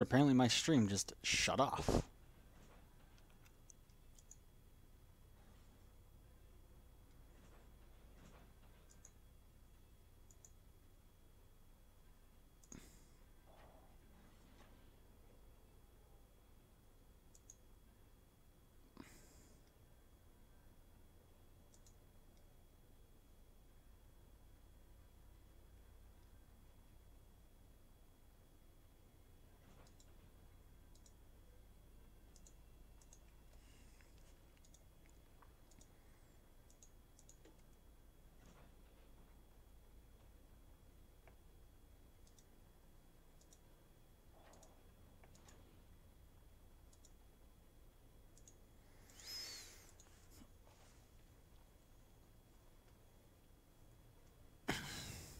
Apparently my stream just shut off.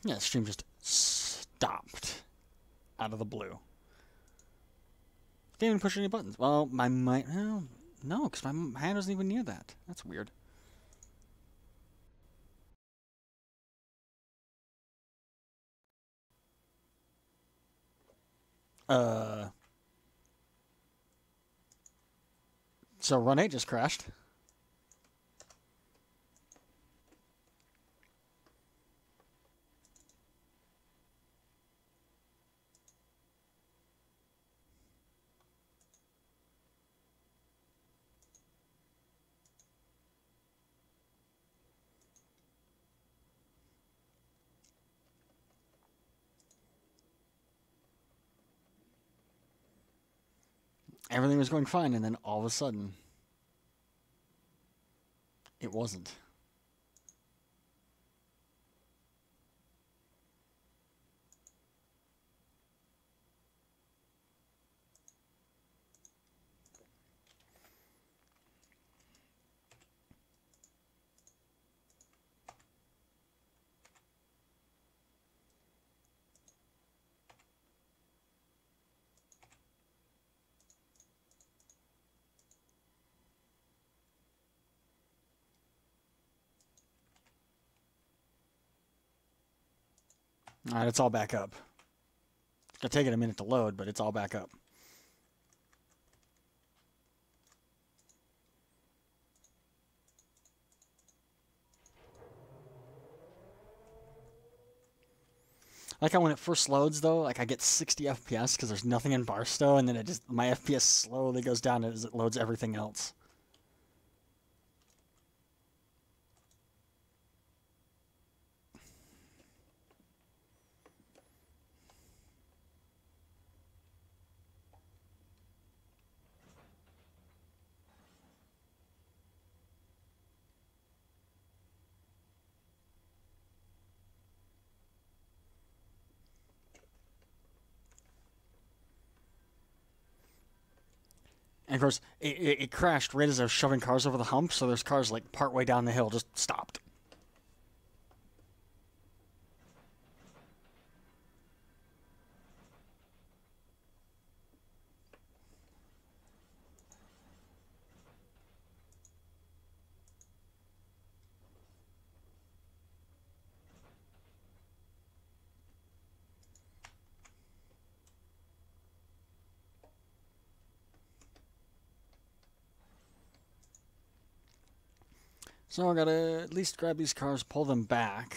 Yeah, the stream just stopped out of the blue. Didn't even push any buttons. Well, my mic. Well, no, because my hand wasn't even near that. That's weird. So Run8 just crashed. Everything was going fine, and then all of a sudden, it wasn't. All right, it's all back up. It's gonna take it a minute to load, but it's all back up. Like how when it first loads, though, like I get 60 FPS because there's nothing in Barstow, and then it just my FPS slowly goes down as it loads everything else. And of course, it crashed right as I was shoving cars over the hump, so there's cars like partway down the hill just stopped. So I gotta at least grab these cars, pull them back.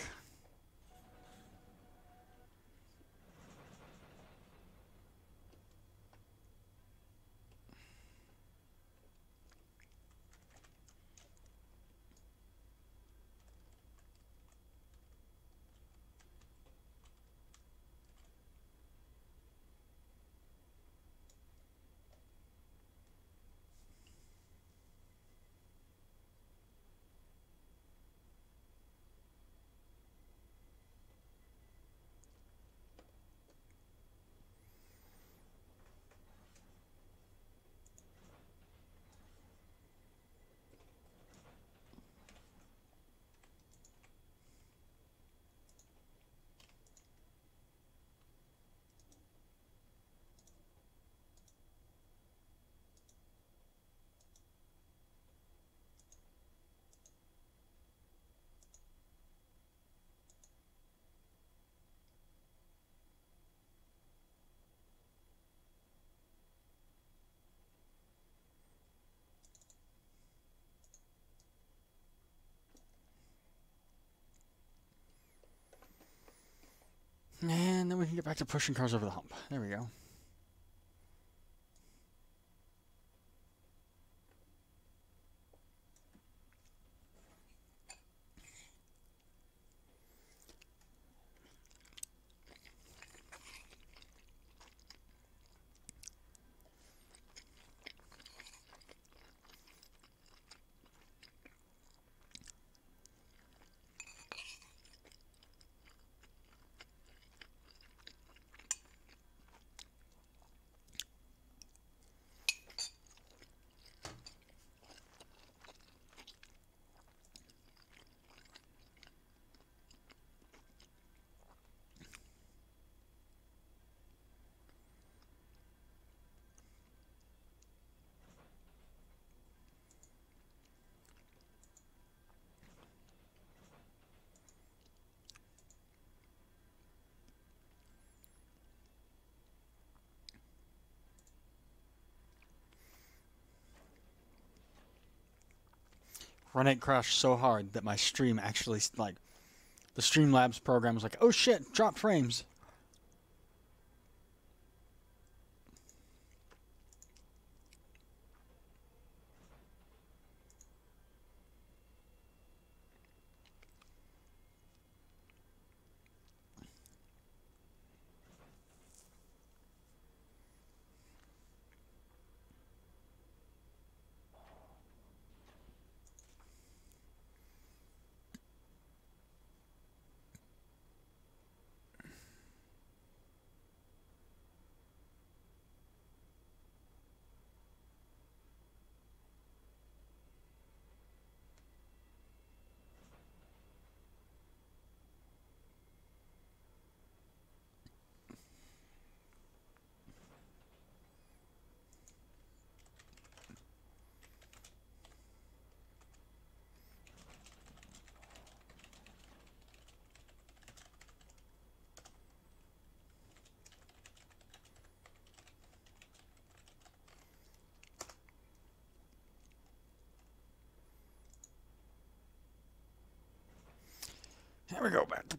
And then we can get back to pushing cars over the hump. There we go. Run8 crashed so hard that my stream actually, like, the Streamlabs program was like, oh shit, drop frames. Here we go back to...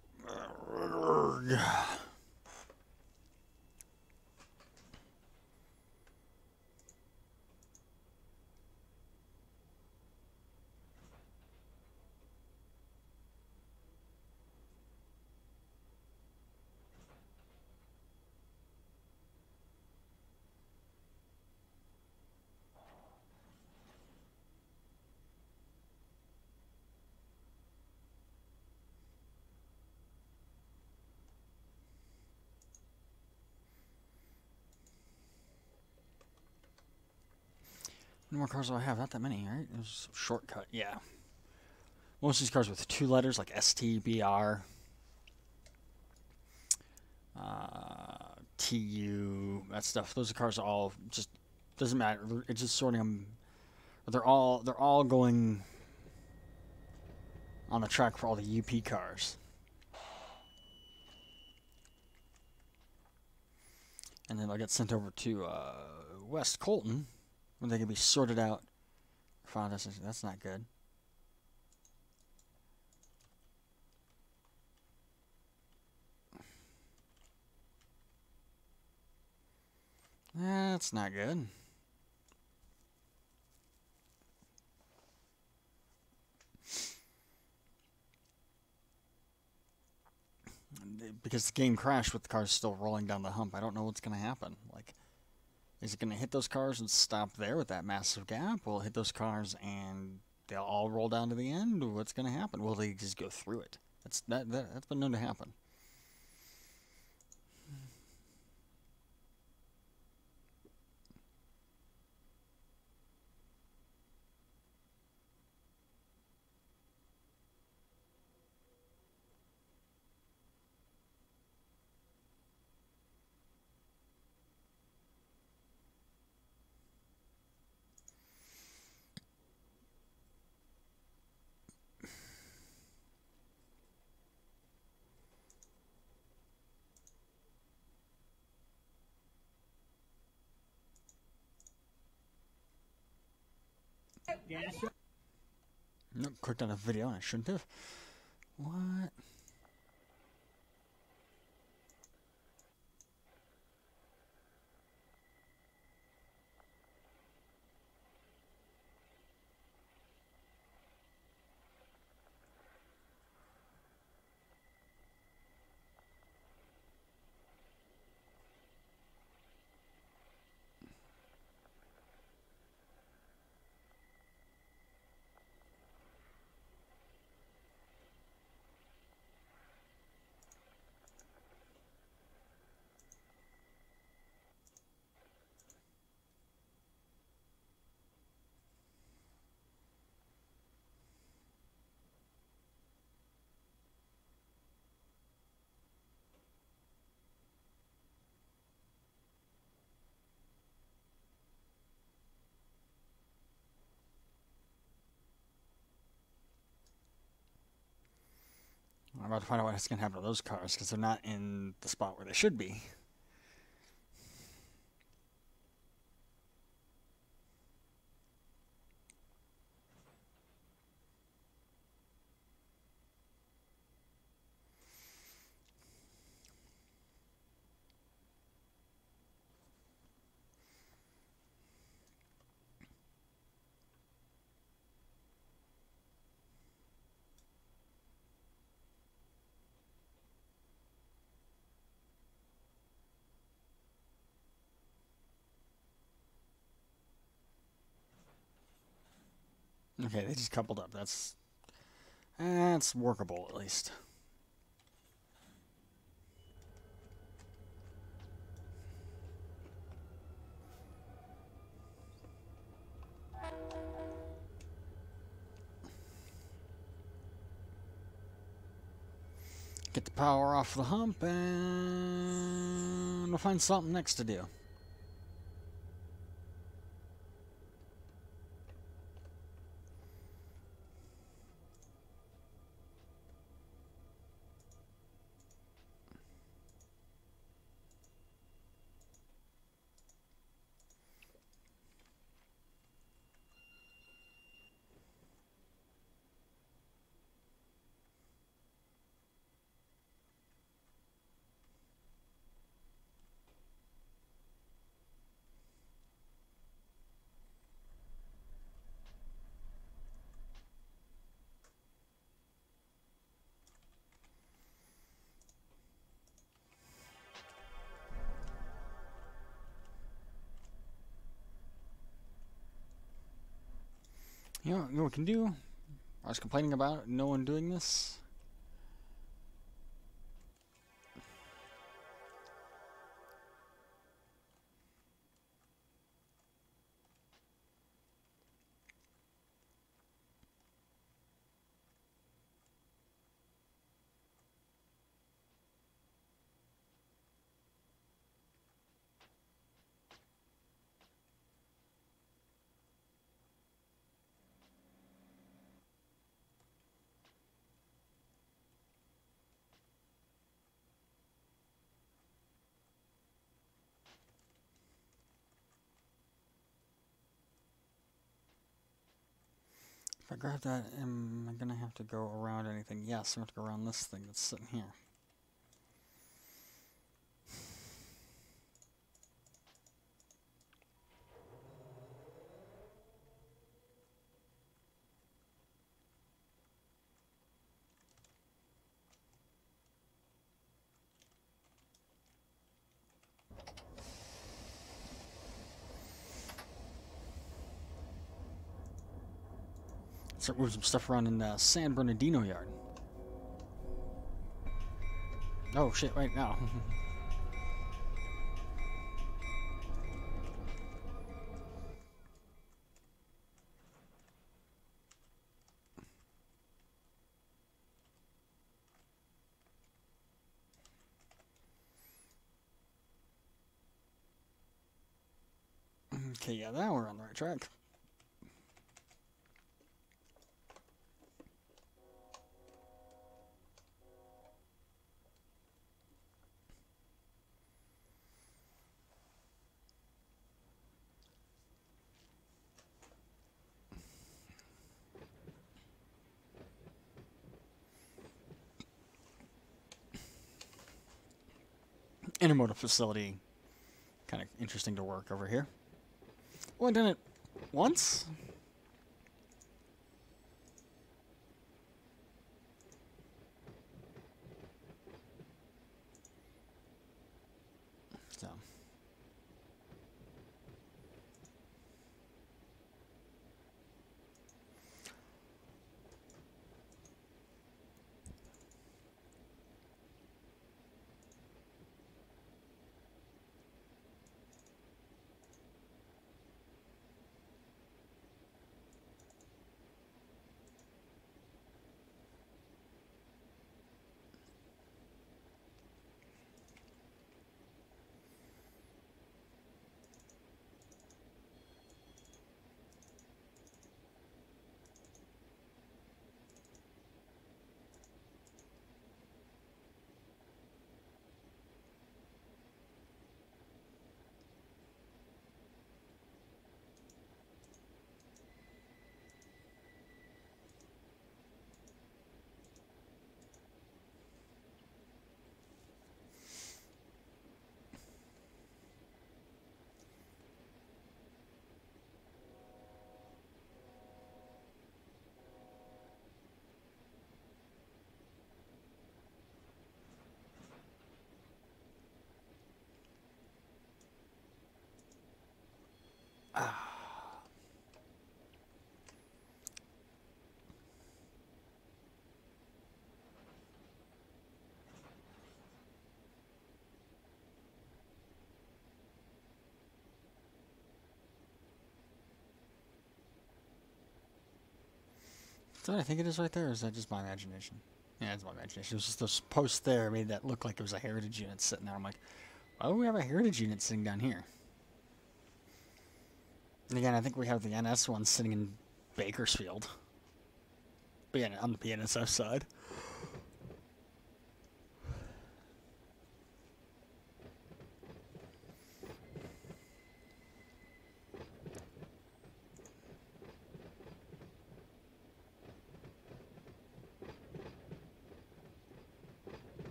How many more cars do I have? Not that many, right? There's a shortcut, yeah. Most of these cars with 2 letters, like ST, BR, TU, that stuff. Those are cars all just doesn't matter. It's just sorting them. They're all going on the track for all the UP cars. And then they'll get sent over to West Colton, where they can be sorted out. Final destination. That's not good. That's not good. Because the game crashed with the cars still rolling down the hump. I don't know what's going to happen. Like, is it going to hit those cars and stop there with that massive gap? Will it hit those cars and they'll all roll down to the end? What's going to happen? Will they just go through it? That's been known to happen. Nope, clicked on a video and I shouldn't have. What? I'm about to find out what's going to happen to those cars because they're not in the spot where they should be. Okay, they just coupled up. That's workable at least. Get the power off the hump and we'll find something next to do. You know what we can do? I was complaining about no one doing this. If I grab that, am I gonna have to go around anything? Yes, I'm gonna have to go around this thing that's sitting here. Start moving some stuff around in the San Bernardino yard. Oh shit, wait, no. Okay, yeah, now we're on the right track. Intermodal facility, kind of interesting to work over here. Well, I've done it once. So. So I think it is right there, or is that just my imagination? Yeah, it's my imagination. It was just those posts there made that look like it was a heritage unit sitting there. I'm like, why would we have a heritage unit sitting down here? And again, I think we have the NS one sitting in Bakersfield. But yeah, on the BNSF side.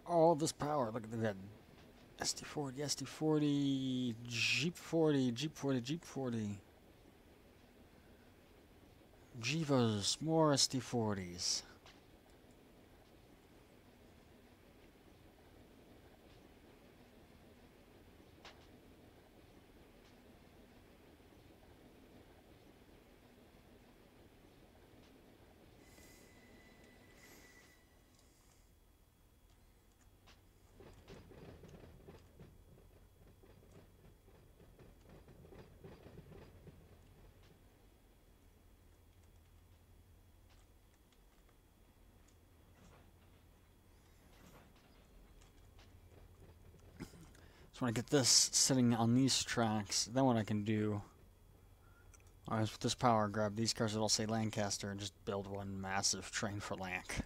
All this power. Look at that. SD40, SD40, Jeep 40, Jeep 40, Jeep 40. Jivas, more SD40s. So when I get this sitting on these tracks, then what I can do is with this power, grab these cars that all say Lancaster and just build one massive train for Lanc.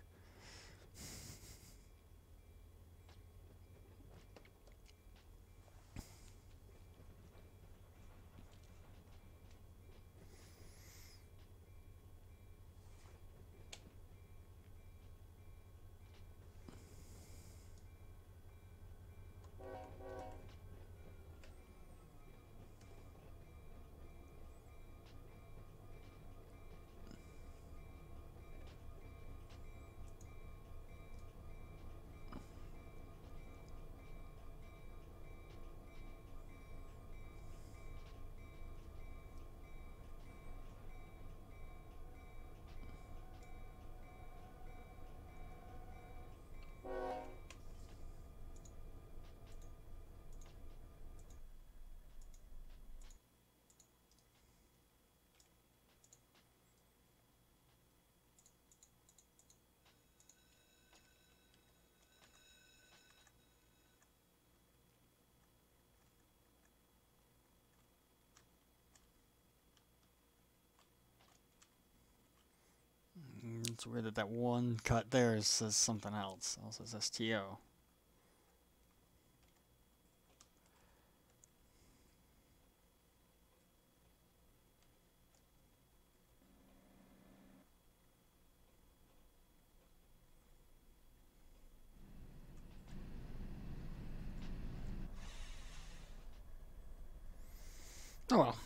It's weird that that one cut there says something else. It also says STO. Oh well.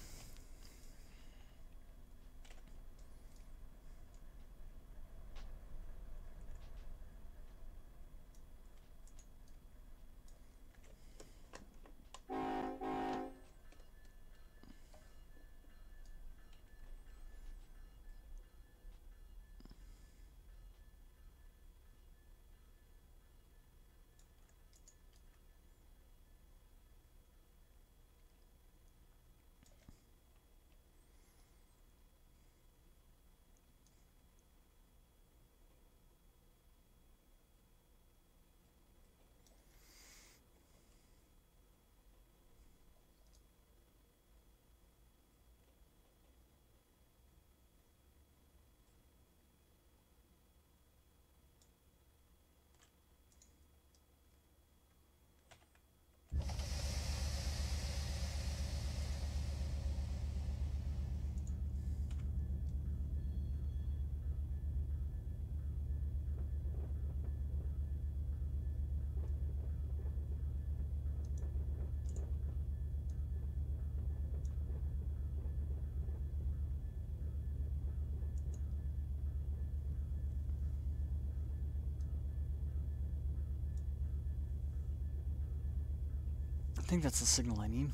think that's the signal I need.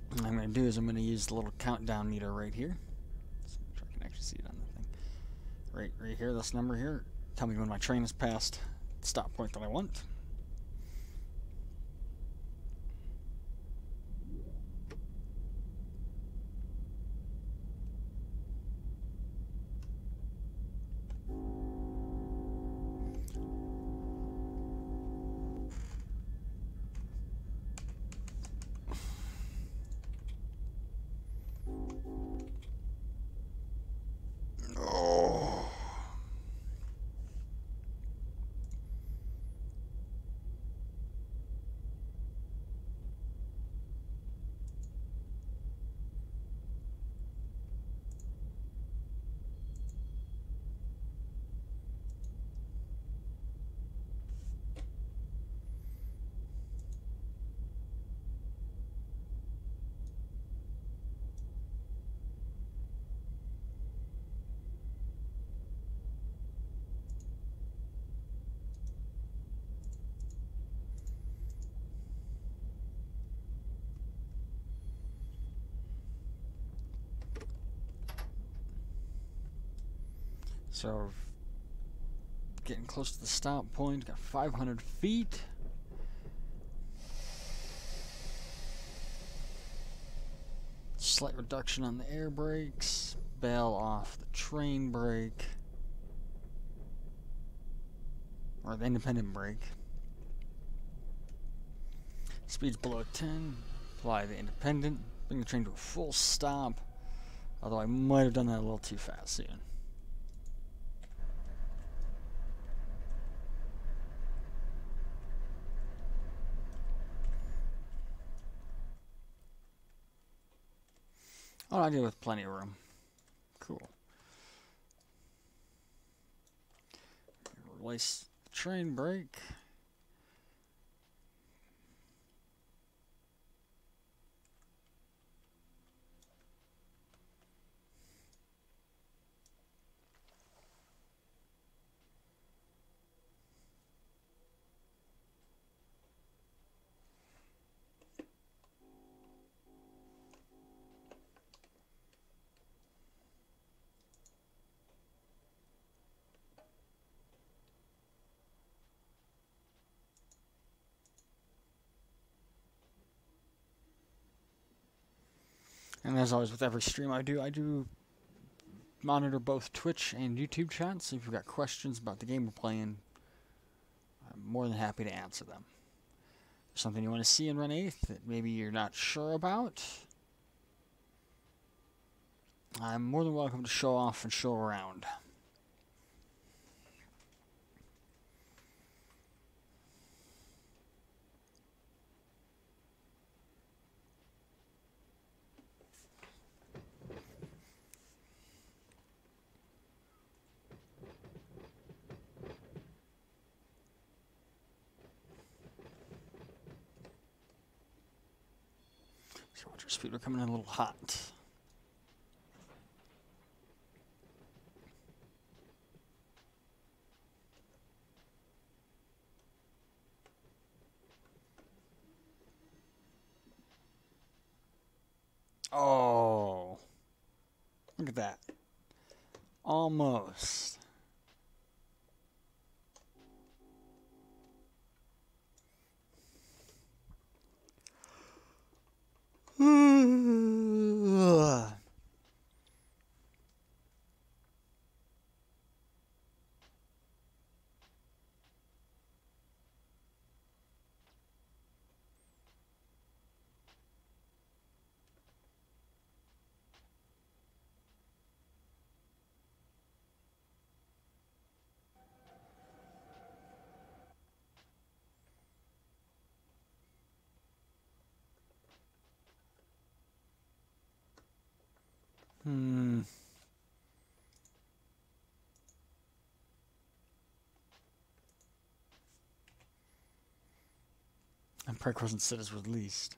What I'm going to do is I'm going to use the little countdown meter right here. So if I can actually see it on the thing. Right here, this number here. Tell me when my train is past the stop point that I want. So, getting close to the stop point, got 500 feet. Slight reduction on the air brakes, bail off the train brake, or the independent brake. Speed's below 10, apply the independent, bring the train to a full stop, although I might have done that a little too fast soon. Oh, I did with plenty of room. Cool. Release the train brake. And as always with every stream I do monitor both Twitch and YouTube chats. So if you've got questions about the game we're playing, I'm more than happy to answer them. If there's something you want to see in Run8 that maybe you're not sure about, I'm more than welcome to show off and show around. So watch our speed, we're coming in a little hot. Oh, look at that. Almost. And Prerequisite Sit is released.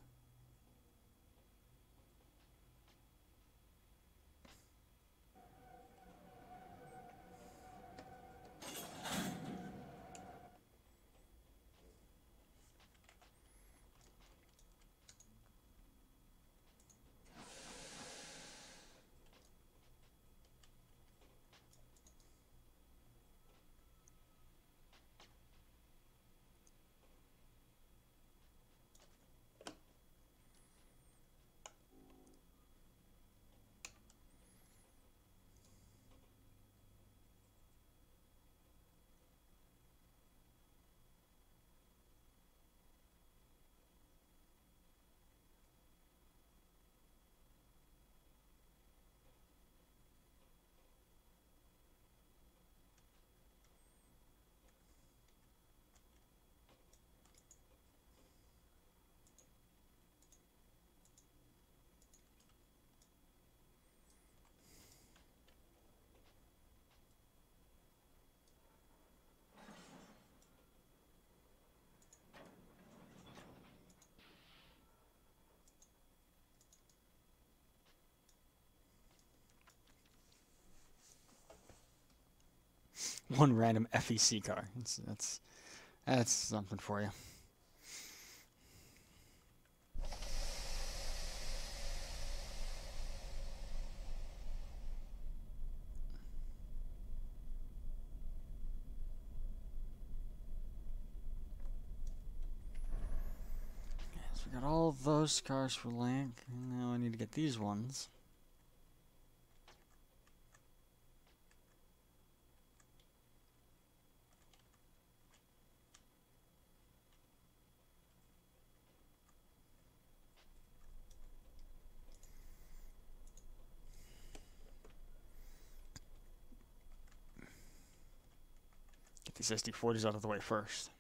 One random FEC car. That's something for you. So we got all those cars for Link. Now I need to get these ones. Get these SD40s out of the way first.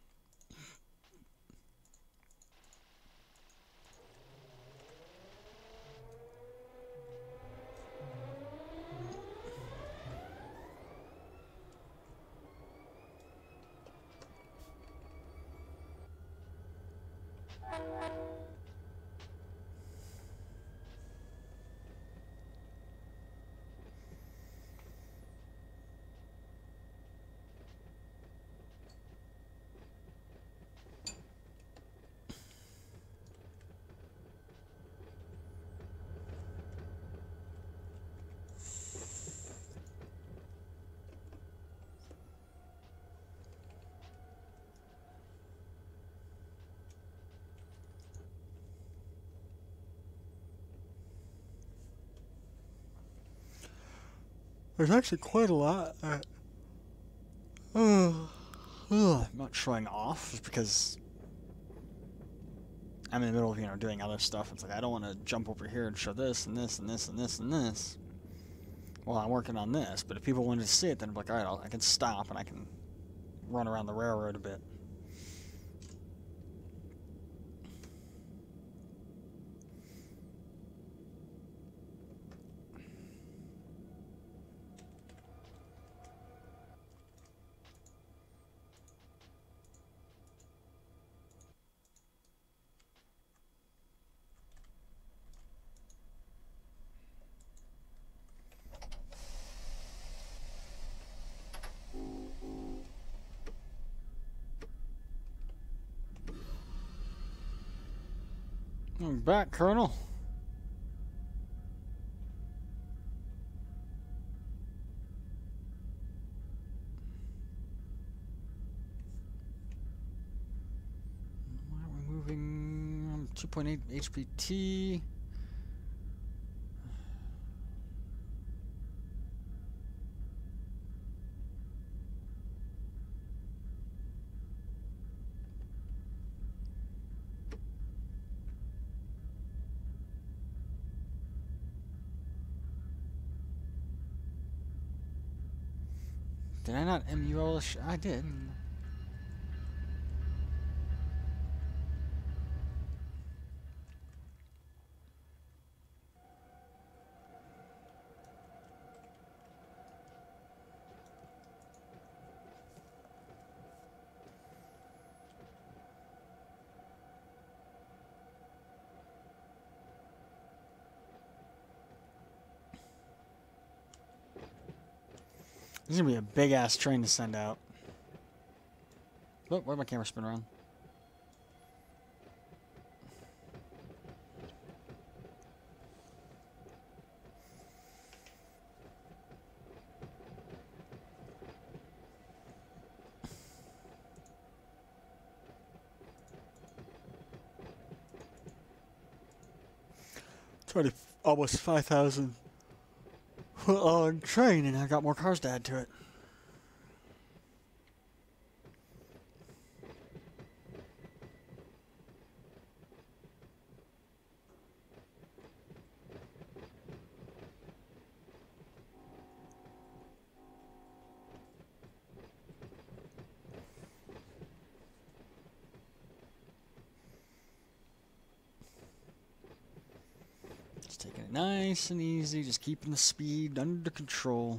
There's actually quite a lot. I'm not showing off just because I'm in the middle of doing other stuff. It's like I don't want to jump over here and show this and this and this and this and this while I'm working on this. But if people wanted to see it, then I'm like, all right, I can stop and I can run around the railroad a bit. I'm back, Colonel. Why are we moving? 2.8 HPT. Did I not MUL this? I did. This is gonna be a big ass train to send out. Oh, where'd my camera spin around? It's already almost 5,000 foot long train, and I got more cars to add to it. Just taking it nice and easy, just keeping the speed under control.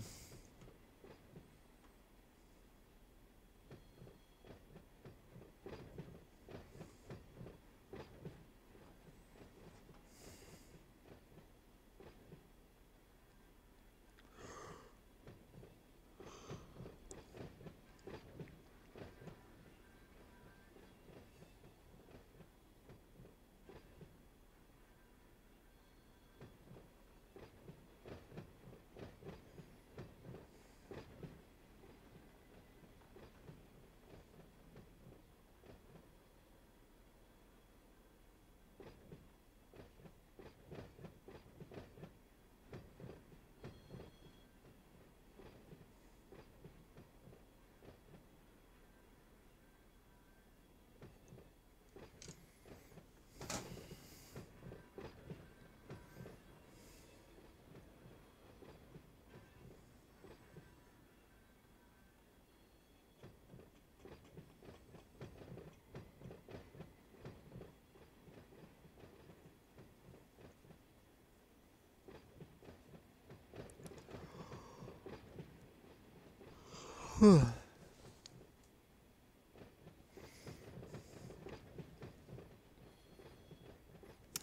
How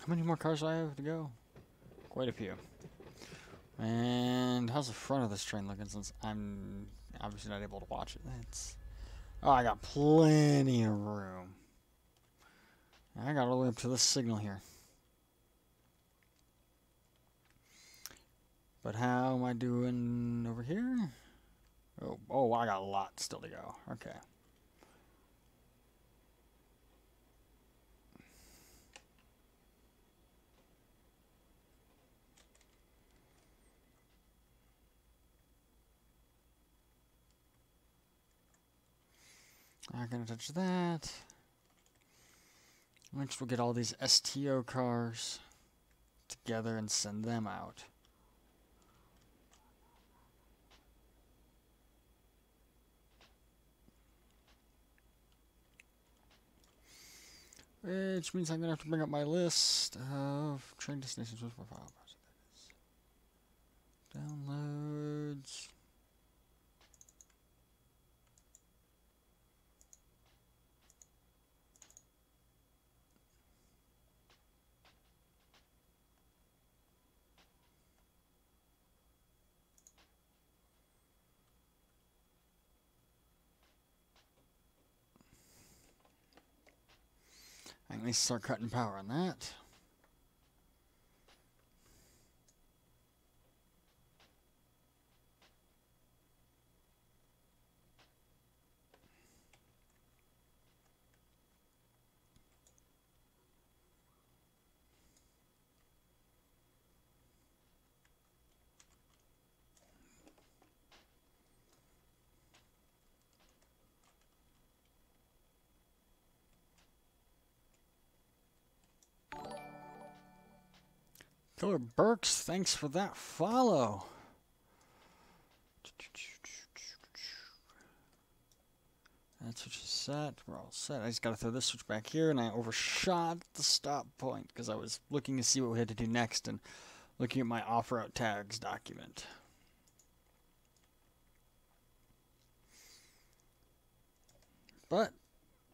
many more cars do I have to go? Quite a few. And how's the front of this train looking, since I'm obviously not able to watch it? Oh, I got plenty of room. I got all the way up to this signal here. But how am I doing over here? Oh, I got a lot still to go. Okay. Not gonna touch that. Next, we'll get all these STO cars together and send them out. Which means I'm gonna have to bring up my list of train destinations. Downloads. I can at least start cutting power on that. Killer Burks, thanks for that follow. That switch is set. We're all set. I just got to throw this switch back here, and I overshot the stop point because I was looking to see what we had to do next and looking at my off-route tags document. But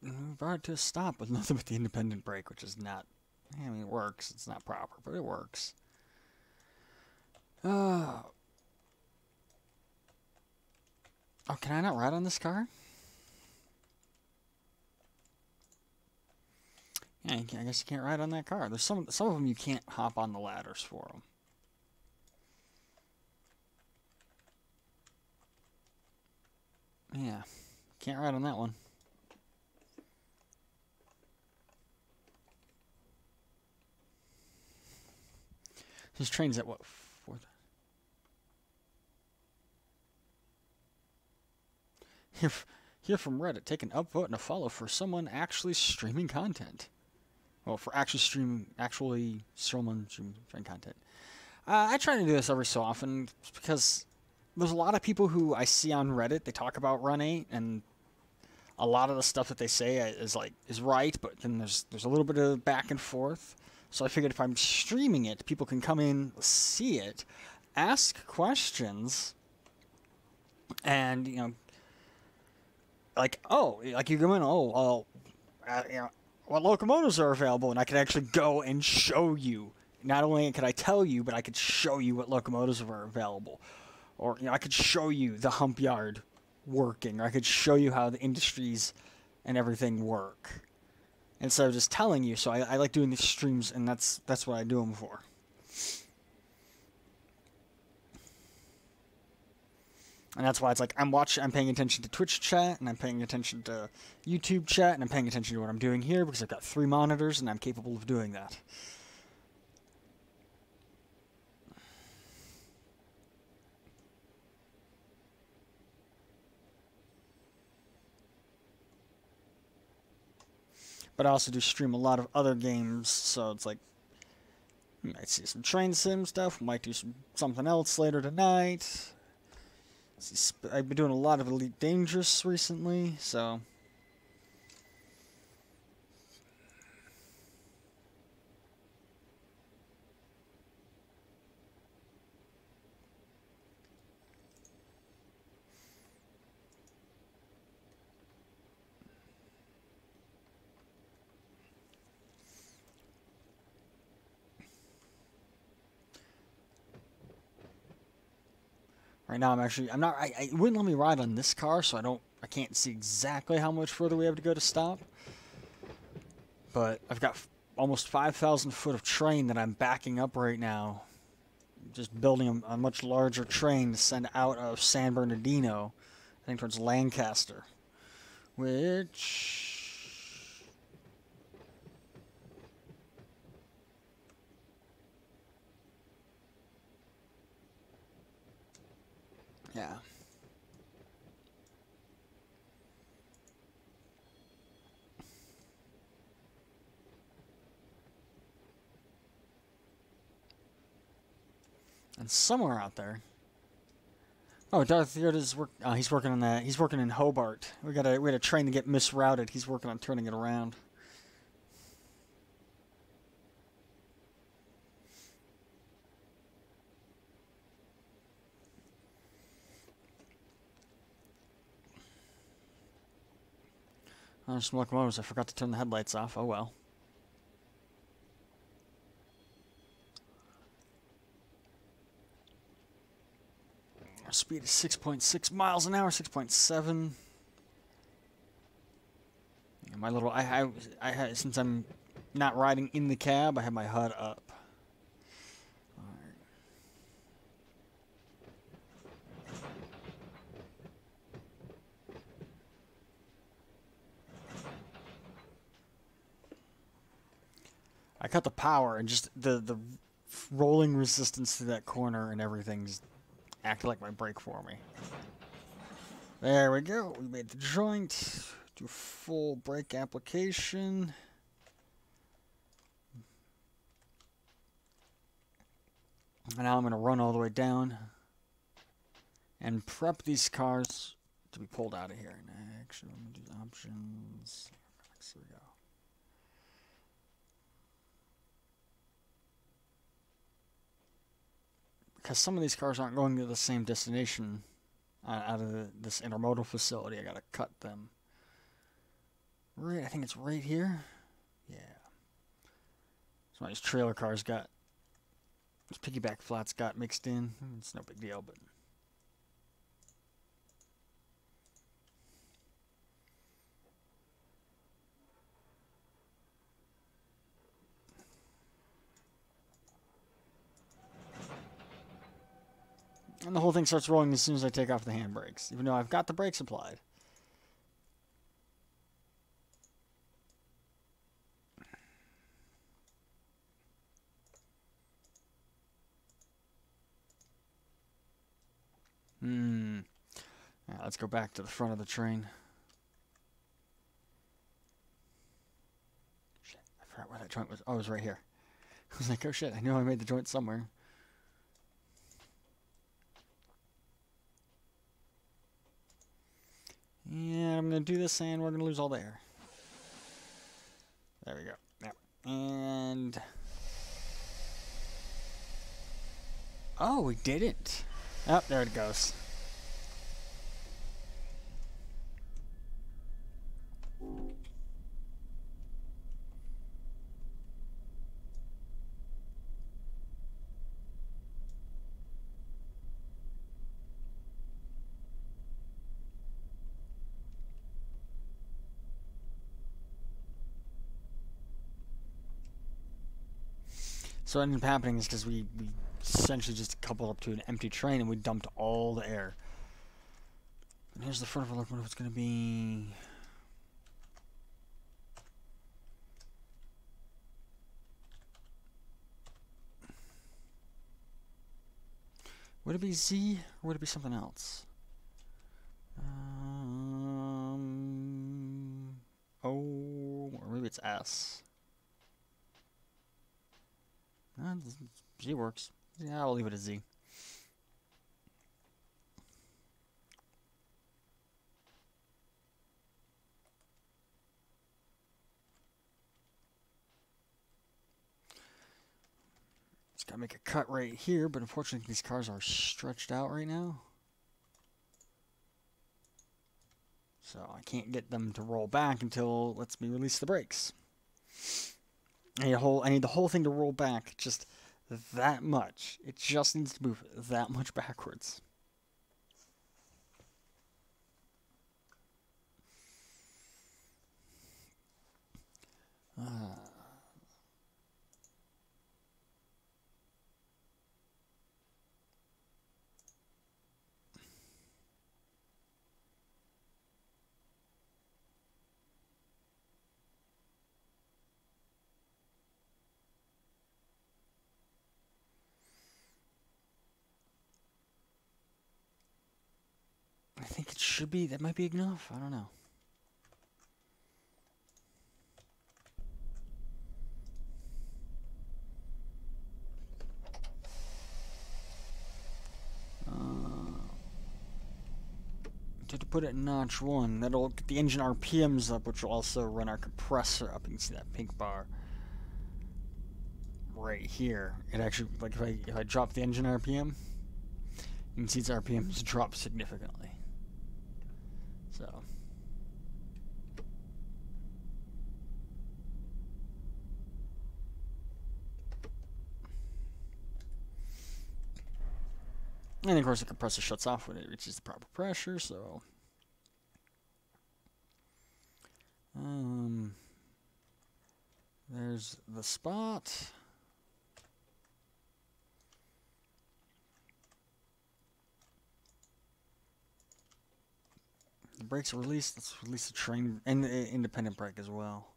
we brought it to a stop with nothing but the independent brake, which is not, I mean, it works. It's not proper, but it works. Oh, can I not ride on this car? Yeah, I guess you can't ride on that car. There's some of them you can't hop on the ladders for them. Yeah, can't ride on that one. This train's at what, 4th? Here from Reddit, take an upvote and a follow for someone actually streaming content. Well, for actually streaming content. I try to do this every so often because there's a lot of people who I see on Reddit. They talk about Run8, and a lot of the stuff that they say is right, but then there's a little bit of back and forth. So I figured if I'm streaming it, people can come in, see it, ask questions, and like, you go in, what locomotives are available, and I could actually go and show you. Not only could I tell you, but I could show you what locomotives are available. Or, I could show you the hump yard working, or I could show you how the industries and everything work. Instead of just telling you, so I like doing these streams, and that's what I do them for. And that's why it's like I'm paying attention to Twitch chat, and I'm paying attention to YouTube chat, and I'm paying attention to what I'm doing here, because I've got 3 monitors, and I'm capable of doing that. But I also do stream a lot of other games, so it's like, you might see some train sim stuff, might do something else later tonight. I've been doing a lot of Elite Dangerous recently, so... Right now, it wouldn't let me ride on this car, so I can't see exactly how much further we have to go to stop. But I've got almost 5,000 foot of train that I'm backing up right now. Just building a much larger train to send out of San Bernardino, I think towards Lancaster. Which... yeah. And somewhere out there... Oh, Darth Yoda's he's working on that. He's working in Hobart. We had a train to get misrouted. He's working on turning it around. Oh, there's some locomotives. I forgot to turn the headlights off. Oh well. Our speed is 6.6 miles an hour, 6.7. My little, since I'm not riding in the cab, I have my HUD up. Alright. I cut the power, and just the rolling resistance to that corner and everything's acted like my brake for me. There we go. We made the joint. Do full brake application. And now I'm going to run all the way down and prep these cars to be pulled out of here. Actually, let me do the options. There we go. Because some of these cars aren't going to the same destination out of this intermodal facility, I gotta cut them. Right, I think it's right here. Yeah. So these trailer cars got, these piggyback flats got mixed in. It's no big deal, but And the whole thing starts rolling as soon as I take off the handbrakes, even though I've got the brakes applied. All right, let's go back to the front of the train. Shit, I forgot where that joint was. Oh, it was right here. I was like, oh shit, I knew I made the joint somewhere. Yeah, I'm going to do this and we're going to lose all the air. There we go. Yep. And... oh, we didn't. Oh, there it goes. So what ended up happening is because we essentially just coupled up to an empty train and we dumped all the air. And here's the front of a look what it's going to be. Would it be Z or would it be something else? O, or maybe it's S. Z works. Yeah, I'll leave it as Z. Just gotta make a cut right here, but unfortunately these cars are stretched out right now. So I can't get them to roll back until it lets me release the brakes. I need the whole thing to roll back just that much. It just needs to move that much backwards. I think it should be. That might be enough. I don't know. To put it in notch 1, that'll get the engine RPMs up, which will also run our compressor up. You can see that pink bar right here. It actually, like if I drop the engine RPM, you can see its RPMs drop significantly. So. And of course the compressor shuts off when it reaches the proper pressure, so. There's the spot. The brakes are released. Let's release the train and the independent brake as well.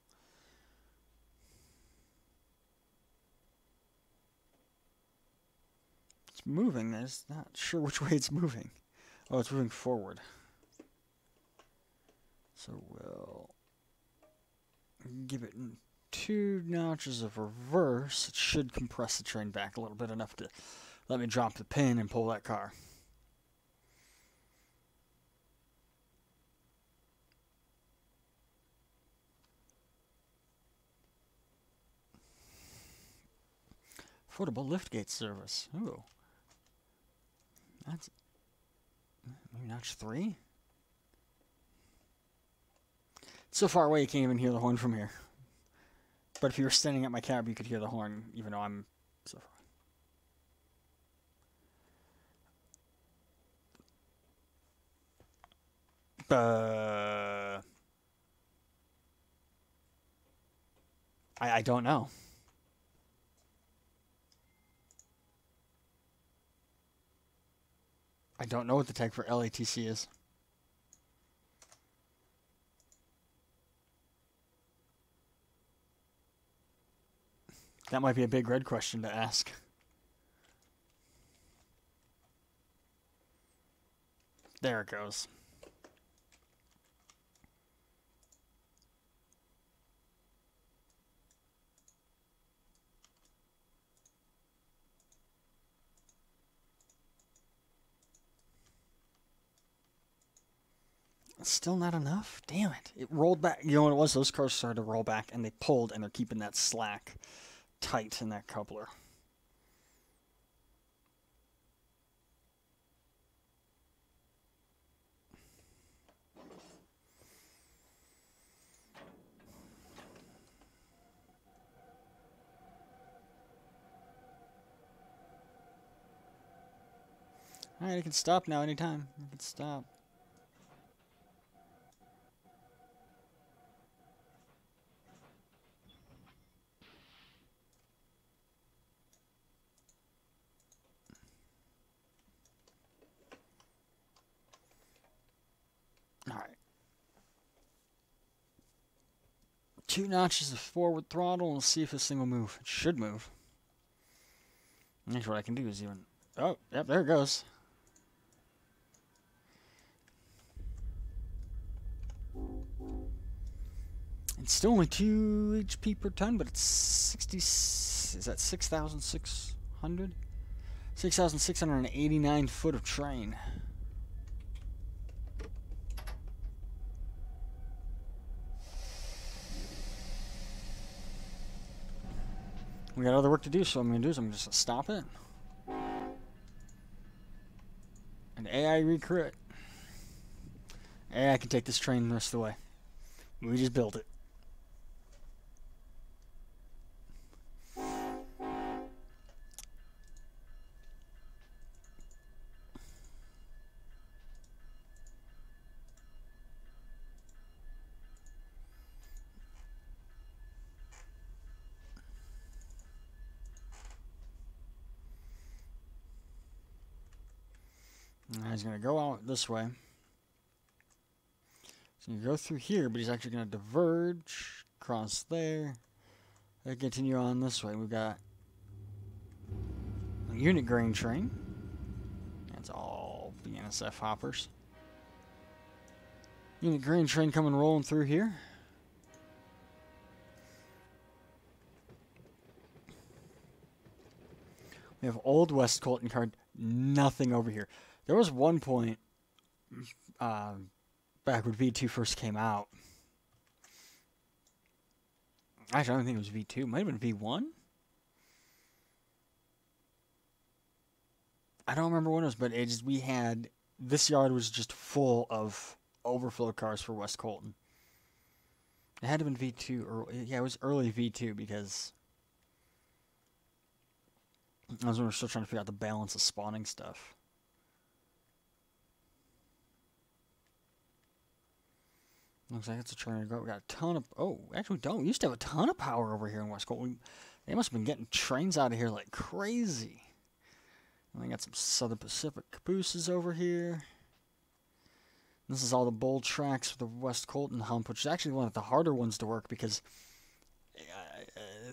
It's moving. I'm just not sure which way it's moving. Oh, it's moving forward. So we'll give it 2 notches of reverse. It should compress the train back a little bit, enough to let me drop the pin and pull that car. Affordable liftgate service. Ooh. That's maybe notch 3? It's so far away you can't even hear the horn from here. But if you were standing at my cab, you could hear the horn, even though I'm so far. I don't know. I don't know what the tag for LATC is. That might be a big red question to ask. There it goes. Still not enough? Damn it. It rolled back. You know what it was? Those cars started to roll back, and they pulled, and they're keeping that slack tight in that coupler. Alright, you can stop now anytime. You can stop. Alright. 2 notches of forward throttle, and we'll see if this thing will move. It should move. Next, what I can do is even... Oh, yep, there it goes. It's still only 2 HP per ton, but it's 60... Is that 6,600? 6,689 foot of train. We got other work to do, so what I'm going to do is I'm just going to stop it. And AI recruit. AI can take this train the rest of the way. We just built it. He's going to go out this way. He's going to go through here, but he's actually going to diverge across there and continue on this way. We've got a unit grain train. That's all BNSF hoppers. Unit grain train coming rolling through here. We have old West Colton card. Nothing over here. There was one point back when V2 first came out. Actually, I don't think it was V2. It might have been V1. I don't remember when it was, but we had... This yard was just full of overflow cars for West Colton. It had to have been V2. Or, yeah, it was early V2 because... I was when we were still trying to figure out the balance of spawning stuff. Looks like it's a train to go. We got a ton of... Oh, actually we don't. We used to have a ton of power over here in West Colton. They must have been getting trains out of here like crazy. And we got some Southern Pacific cabooses over here. This is all the bold tracks for the West Colton hump, which is actually one of the harder ones to work because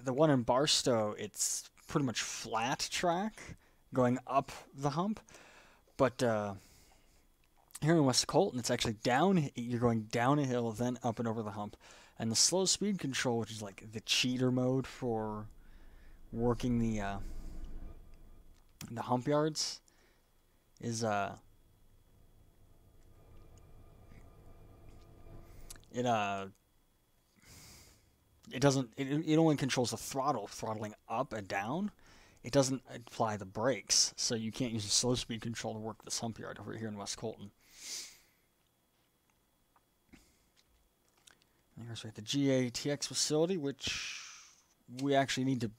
the one in Barstow, it's pretty much flat track going up the hump. But here in West Colton, it's actually down. You're going down a hill, then up and over the hump. And the slow speed control, which is like the cheater mode for working the hump yards, is it doesn't. It only controls the throttle, throttling up and down. It doesn't apply the brakes, so you can't use the slow speed control to work this hump yard over here in West Colton. And here's right the GATX facility, which we actually need to.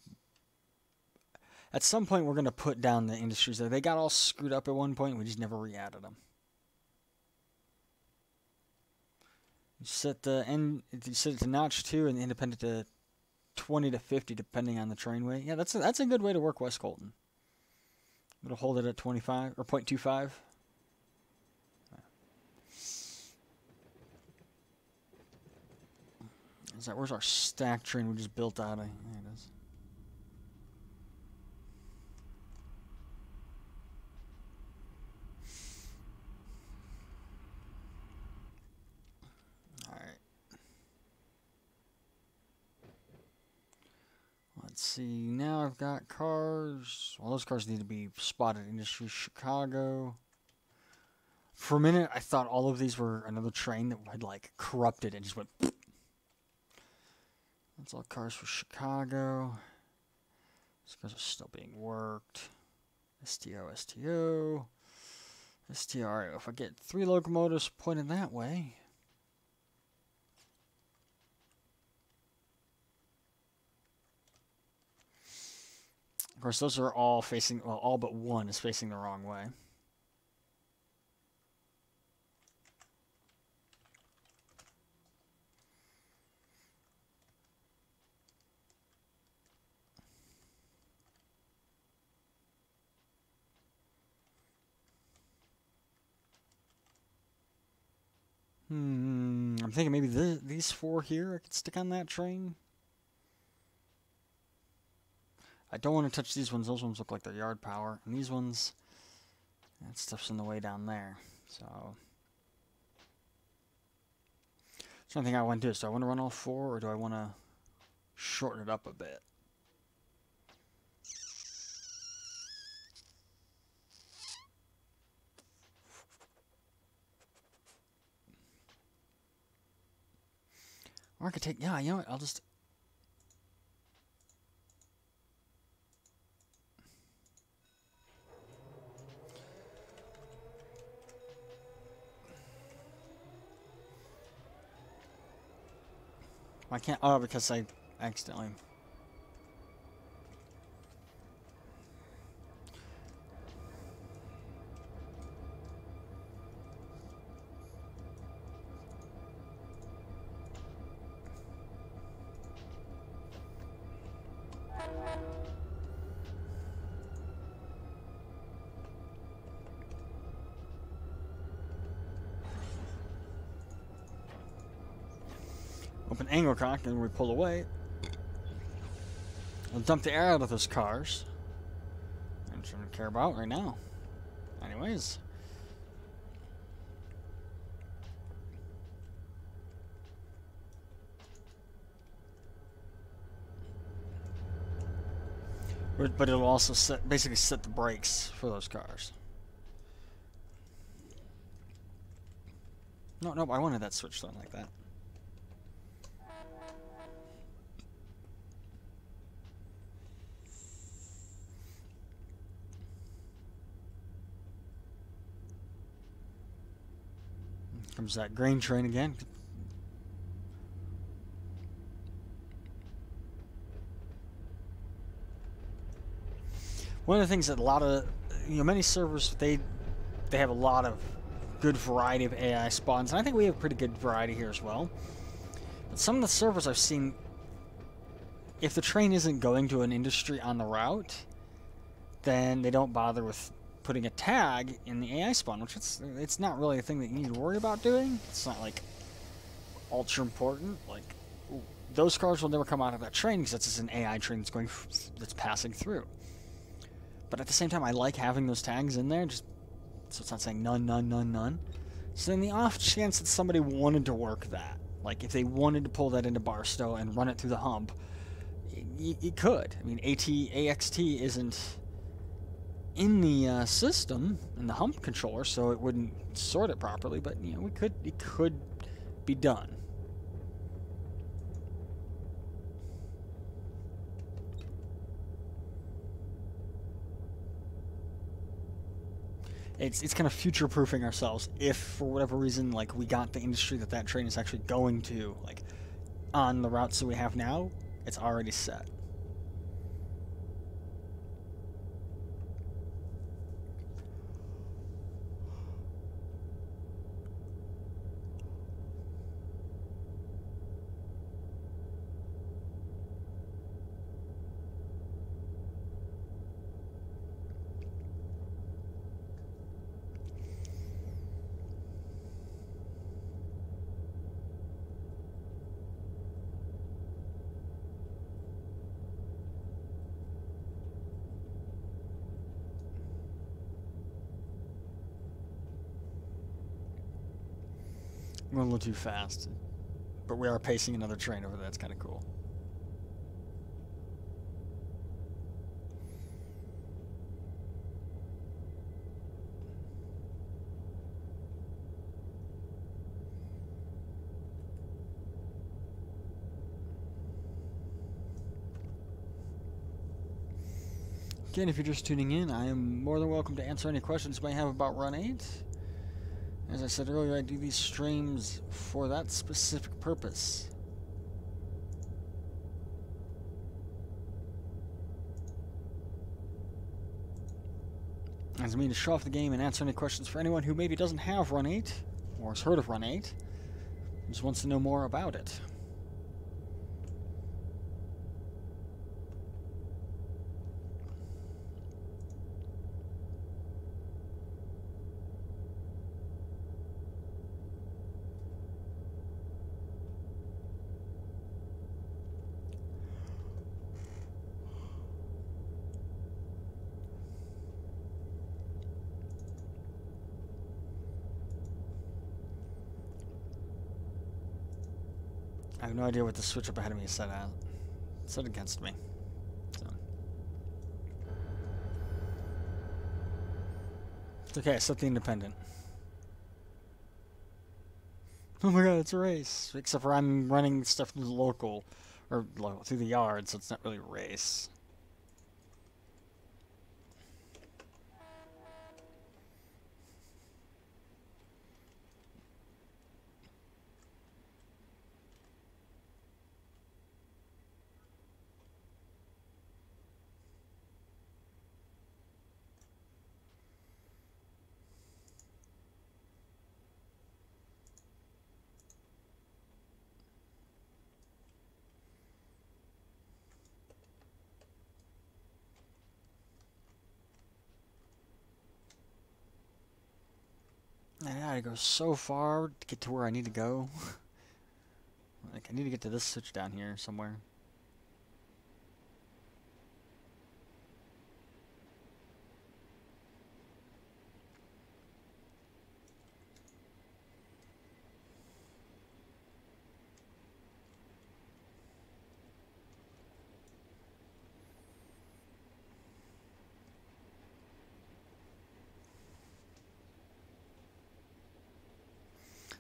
At some point, we're going to put down the industries there. They got all screwed up at one point. We just never re-added them. You set the end. You set it to notch 2 and the independent to 20 to 50, depending on the train weight. Yeah, that's a good way to work West Colton. It'll hold it at 25 or 0.25. Is that, where's our stack train we just built out of? There it is. Alright. Let's see. Now I've got cars. Well, those cars need to be spotted. Industry Chicago. For a minute, I thought all of these were another train that had, like, corrupted and just went... That's all cars for Chicago. These cars are still being worked. STO, STO. STR. If I get 3 locomotives pointed that way... Of course, those are all facing... Well, all but one is facing the wrong way. I'm thinking maybe these 4 here I could stick on that train. I don't want to touch these ones. Those ones look like they're yard power. And these ones, that stuff's in the way down there. So, that's one thing I want to do. So I want to run all 4, or do I want to shorten it up a bit? Or I could take, yeah, you know what, I'll just... I can't, oh, because I accidentally... Open angle cock, and we pull away. We'll dump the air out of those cars. That's what I care about right now. Anyways. But it'll also basically set the brakes for those cars. No, I wanted that switch done like that. Comes that grain train again. One of the things that a lot of, many servers, they have a lot of good variety of AI spawns, and I think we have a pretty good variety here as well. But some of the servers I've seen, if the train isn't going to an industry on the route, then they don't bother with putting a tag in the AI spawn, which it's not really a thing that you need to worry about doing. It's not like ultra important. Like, those cars will never come out of that train because that's just an AI train that's passing through. But at the same time, I like having those tags in there, just so it's not saying none, none, none, none. So in the off chance that somebody wanted to work that, like if they wanted to pull that into Barstow and run it through the hump, you could. I mean, AXT isn't in the system, in the hump controller, so it wouldn't sort it properly, but it could be done. It's kind of future-proofing ourselves if, for whatever reason, like, we got the industry that train is actually going to, like, on the routes that we have now, it's already set. I'm going a little too fast. But we are pacing another train over there. That's kind of cool. Again, if you're just tuning in, I am more than welcome to answer any questions you may have about Run8. As I said earlier, I do these streams for that specific purpose. As I mean to show off the game and answer any questions for anyone who maybe doesn't have Run8, or has heard of Run8, just wants to know more about it. I have no idea what the switch up ahead of me is set at. It's set against me. So. It's okay, I set the independent. Oh my god, it's a race. Except for I'm running stuff through the local, or through the yard, so it's not really a race. I gotta go so far to get to where I need to go. Like, I need to get to this switch down here somewhere.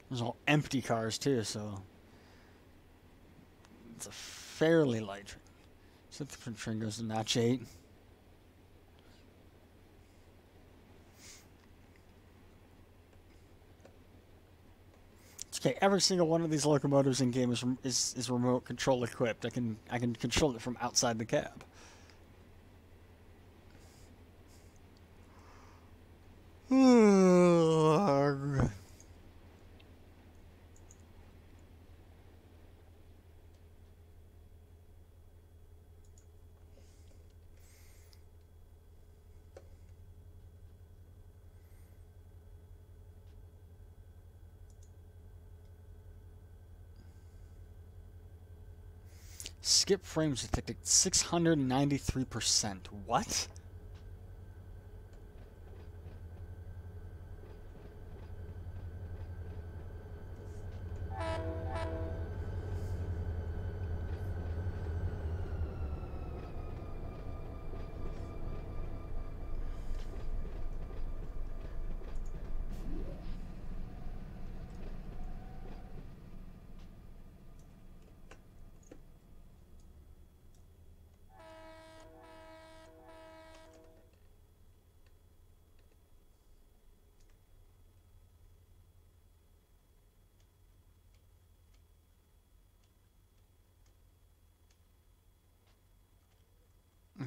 There's all empty cars too, so it's a fairly light train. So the train goes to notch 8. It's okay. Every single one of these locomotives in game is remote control equipped. I can control it from outside the cab. Skip frames detected 693%. What?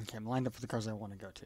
Okay, I'm lined up for the cars I want to go to.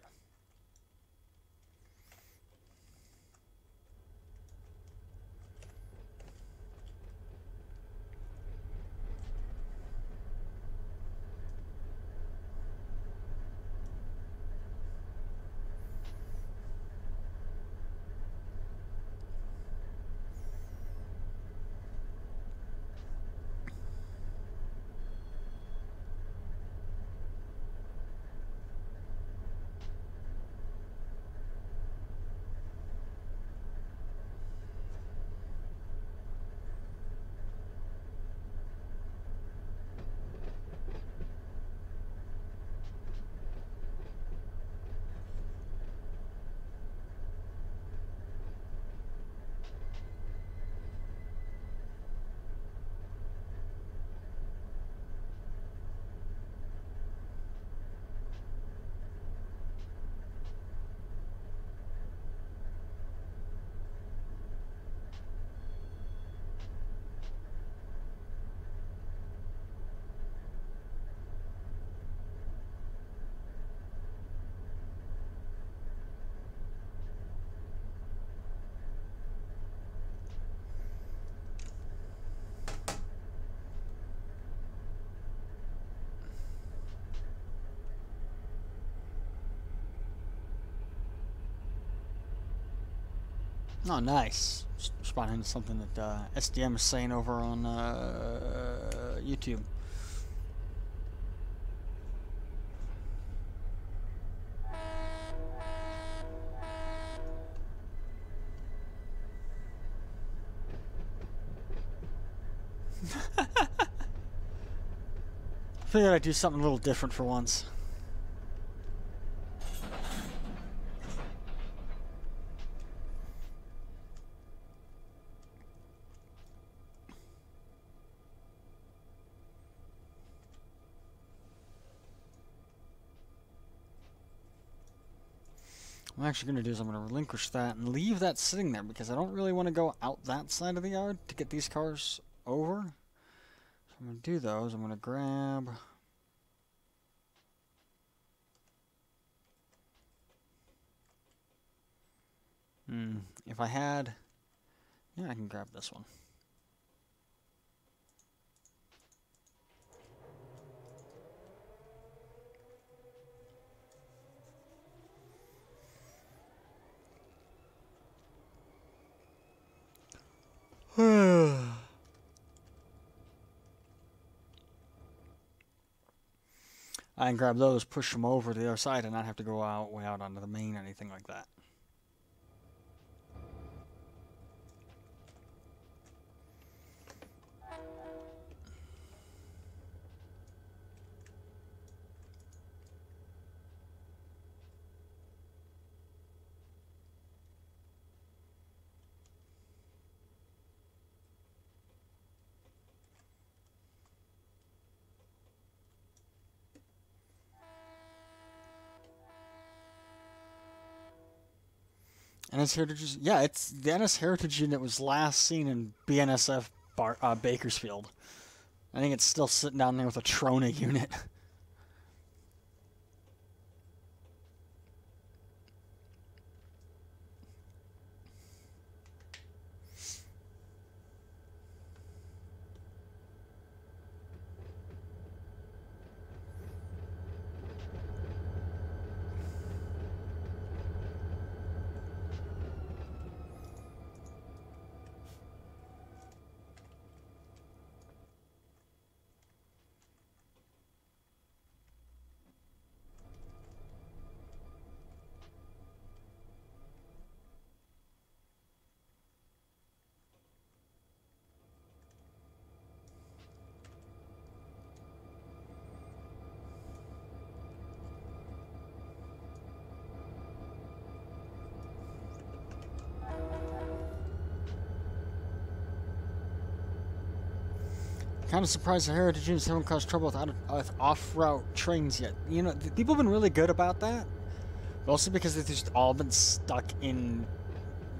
Oh, nice. Responding to something that SDM is saying over on YouTube. Figured I'd do something a little different for once. What I'm actually going to do is I'm going to relinquish that and leave that sitting there because I don't really want to go out that side of the yard to get these cars over. So I'm going to do those. I'm going to grab... if I had... Yeah, I can grab this one. I can grab those, push them over to the other side, and not have to go way out onto the main or anything like that. NS Heritage, yeah, it's the NS Heritage unit was last seen in BNSF Bakersfield. I think it's still sitting down there with a Trona unit. Kind of surprised the Heritage units haven't caused trouble with off-route trains yet. You know, people have been really good about that. Mostly because they've just all been stuck in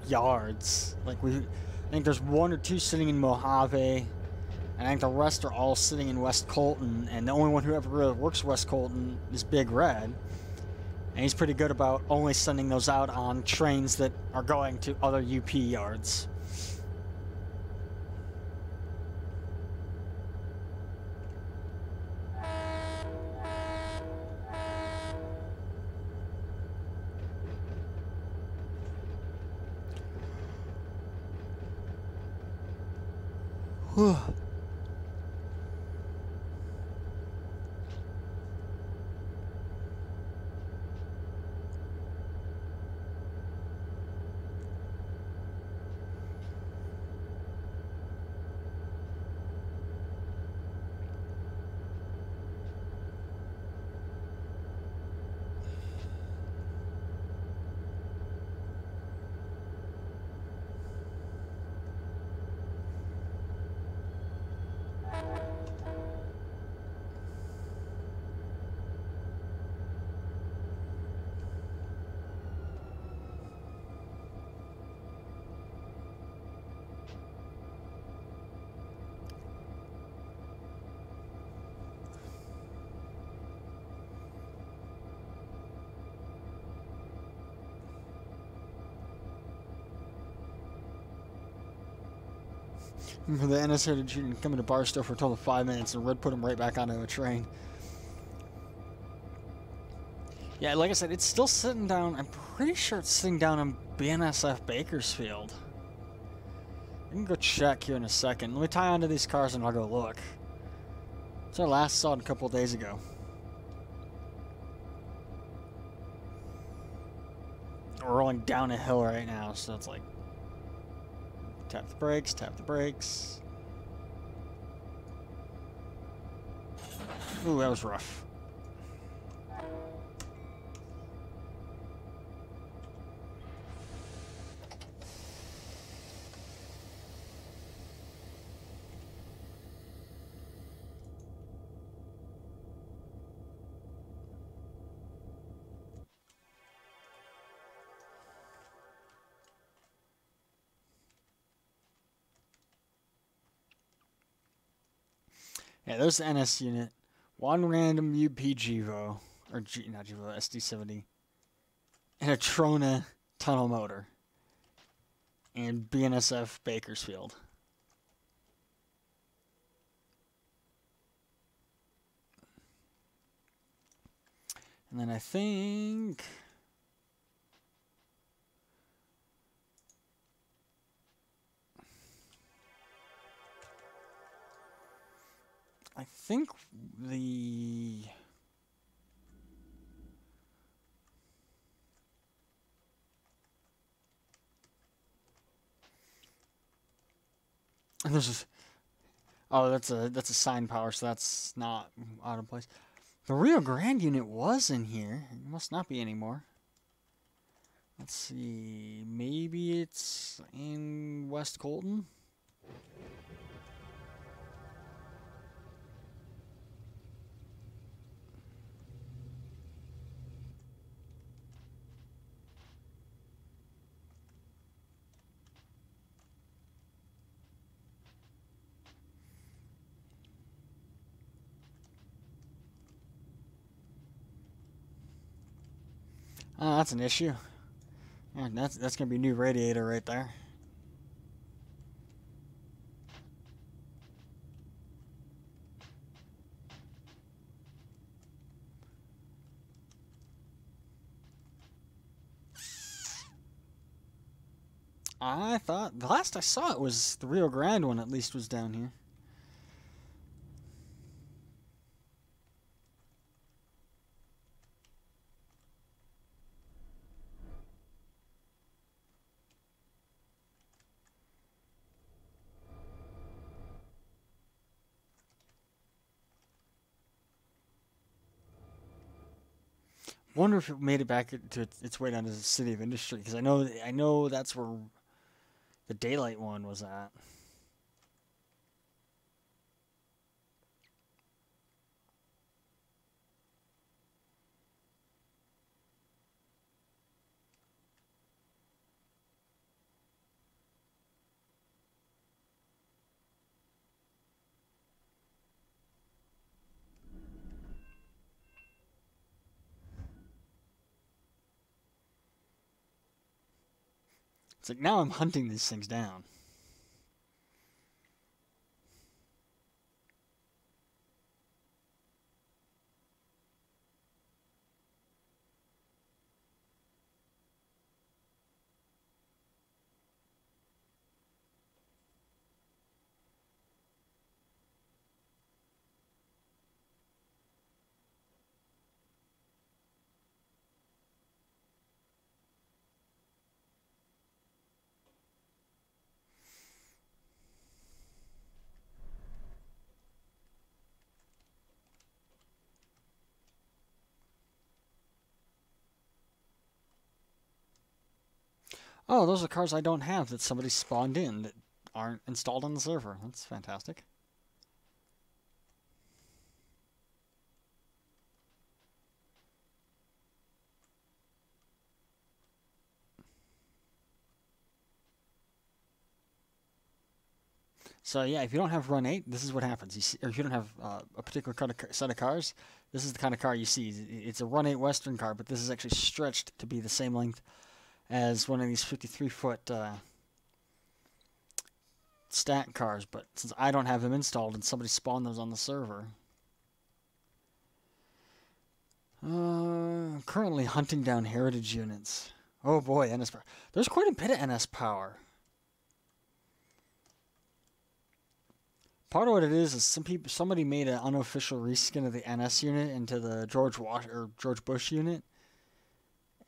yards. Like, I think there's one or two sitting in Mojave, and I think the rest are all sitting in West Colton, and the only one who ever really works West Colton is Big Red. And he's pretty good about only sending those out on trains that are going to other UP yards. Whew. For the NS Heritage unit coming to Barstow for a total of 5 minutes, and Red put him right back onto a train. Yeah, like I said, it's still sitting down. I'm pretty sure it's sitting down in BNSF Bakersfield. I can go check here in a second. Let me tie onto these cars and I'll go look. So I last saw it a couple days ago. We're rolling down a hill right now, so it's like tap the brakes, tap the brakes. Ooh, that was rough. Yeah, there's the NS unit. One random UP Gevo, or not Gevo, SD70. And a Trona tunnel motor. And BNSF Bakersfield. And then I think... the... There's just... Oh, that's a sign power, so that's not out of place. The Rio Grande unit was in here. It must not be anymore. Let's see. Maybe it's in West Colton? Oh, that's an issue. Yeah, that's gonna be a new radiator right there. I thought the last I saw it was the Rio Grande one. At least was down here. Wonder if it made it back to its way down to the City of Industry, because I know that's where the Daylight one was at. It's like now I'm hunting these things down. Oh, those are cars I don't have that somebody spawned in that aren't installed on the server. That's fantastic. So yeah, if you don't have Run8, this is what happens. You see, or if you don't have a particular set of cars, this is the kind of car you see. It's a Run8 Western car, but this is actually stretched to be the same length as one of these 53-foot stack cars. But since I don't have them installed and somebody spawned those on the server, currently hunting down heritage units. Oh boy, NS power. There's quite a bit of NS power. Part of what it is somebody made an unofficial reskin of the NS unit into the George Bush unit,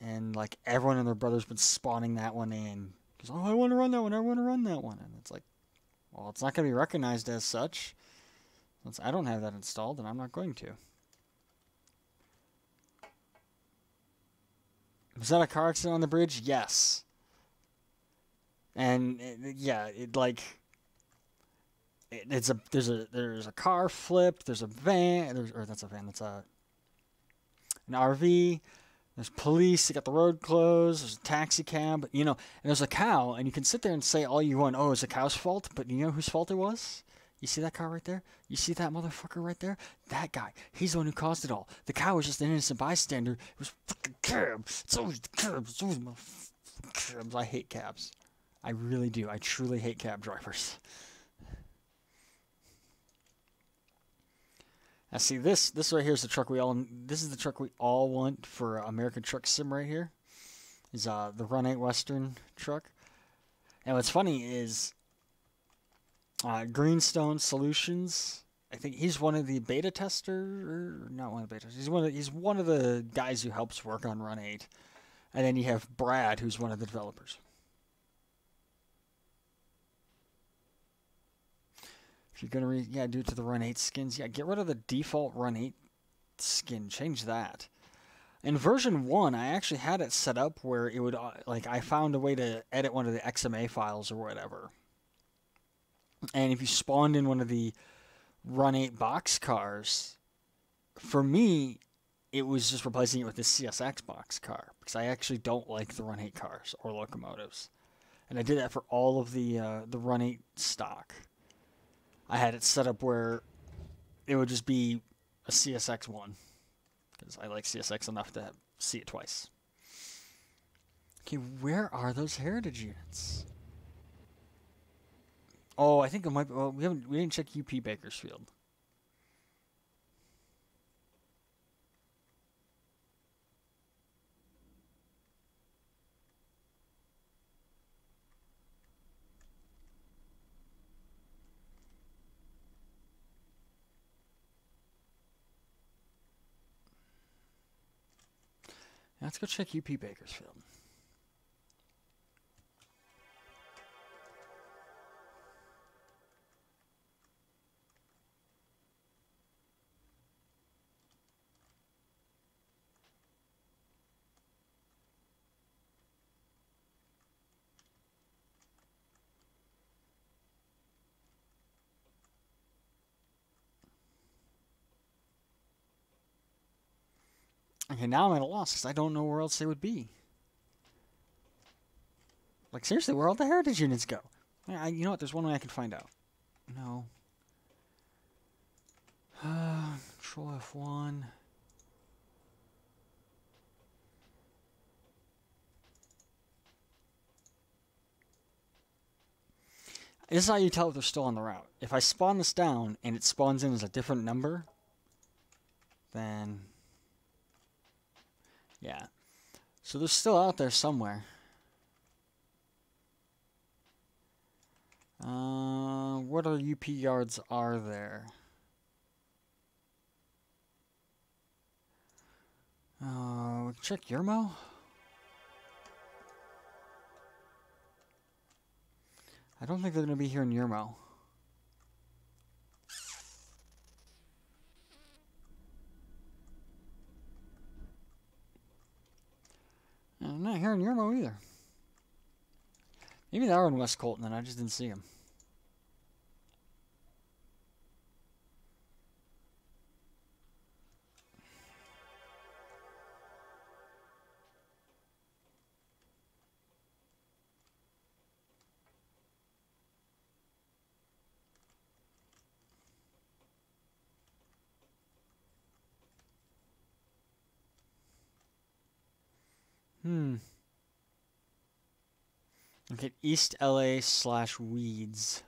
and like everyone and their brother's been spawning that one in. Because I want to run that one. I want to run that one, and it's like, well, it's not going to be recognized as such. Since I don't have that installed, and I'm not going to. Was that a car accident on the bridge? Yes. And there's a car flipped. There's a van. That's a van. That's an RV. There's police. They got the road closed. There's a taxi cab. And there's a cow. And you can sit there and say all you want. Oh, it's a cow's fault. But you know whose fault it was? You see that car right there? You see that motherfucker right there? That guy. He's the one who caused it all. The cow was just an innocent bystander. It was fucking cabs. It's always the cabs. It's always my cabs. I hate cabs. I really do. I truly hate cab drivers. Now see this right here is the truck this is the truck we all want for American Truck Sim right here. Is the Run8 Western truck. And what's funny is Greenstone Solutions. I think he's one of the beta tester, not one of the beta testers. He's one of the guys who helps work on Run8. And then you have Brad, who's one of the developers. If you're gonna do it to the Run8 skins, get rid of the default Run8 skin, change that. In version 1, I actually had it set up where it would I found a way to edit one of the XMA files or whatever. And if you spawned in one of the Run8 box cars, for me, it was just replacing it with the CSX box car because I actually don't like the Run8 cars or locomotives, and I did that for all of the Run8 stock. I had it set up where it would just be a CSX one because I like CSX enough to see it twice. Okay, where are those heritage units? Oh, I think it might be, well, we didn't check UP Bakersfield. Let's go check UP Bakersfield. Okay, now I'm at a loss because I don't know where else they would be. Like, seriously, where all the heritage units go? You know what? There's one way I can find out. No. Control F1. This is how you tell if they're still on the route. If I spawn this down and it spawns in as a different number, then yeah. So they're still out there somewhere. What other UP yards are there? Check Yermo. I don't think they're going to be here in Yermo. I'm not here in Yermo either. Maybe they are in West Colton and I just didn't see them. Okay, East LA / Weeds.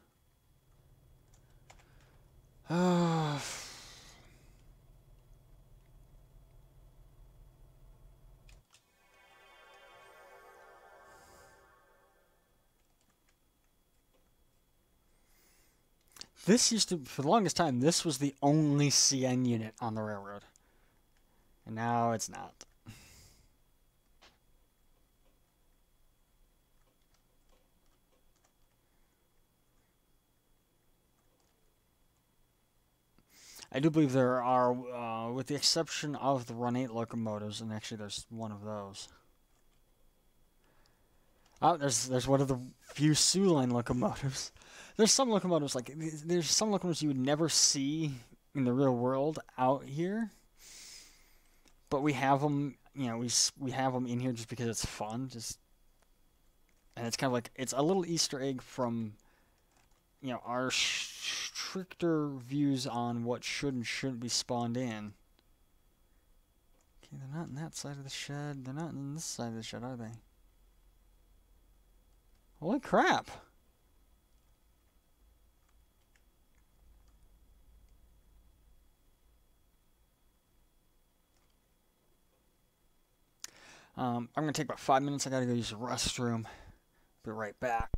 This used to, for the longest time, this was the only CN unit on the railroad. And now it's not. I do believe there are, with the exception of the Run8 locomotives, and actually there's one of those. Oh, there's one of the few Sioux Line locomotives. There's some locomotives there's some locomotives you would never see in the real world out here, but we have them. You know, we have them in here just because it's fun. And it's kind of like it's a little Easter egg from our stricter views on what should and shouldn't be spawned in. Okay, they're not in that side of the shed. They're not in this side of the shed, are they? Holy crap! I'm gonna take about 5 minutes. I gotta go use the restroom. Be right back.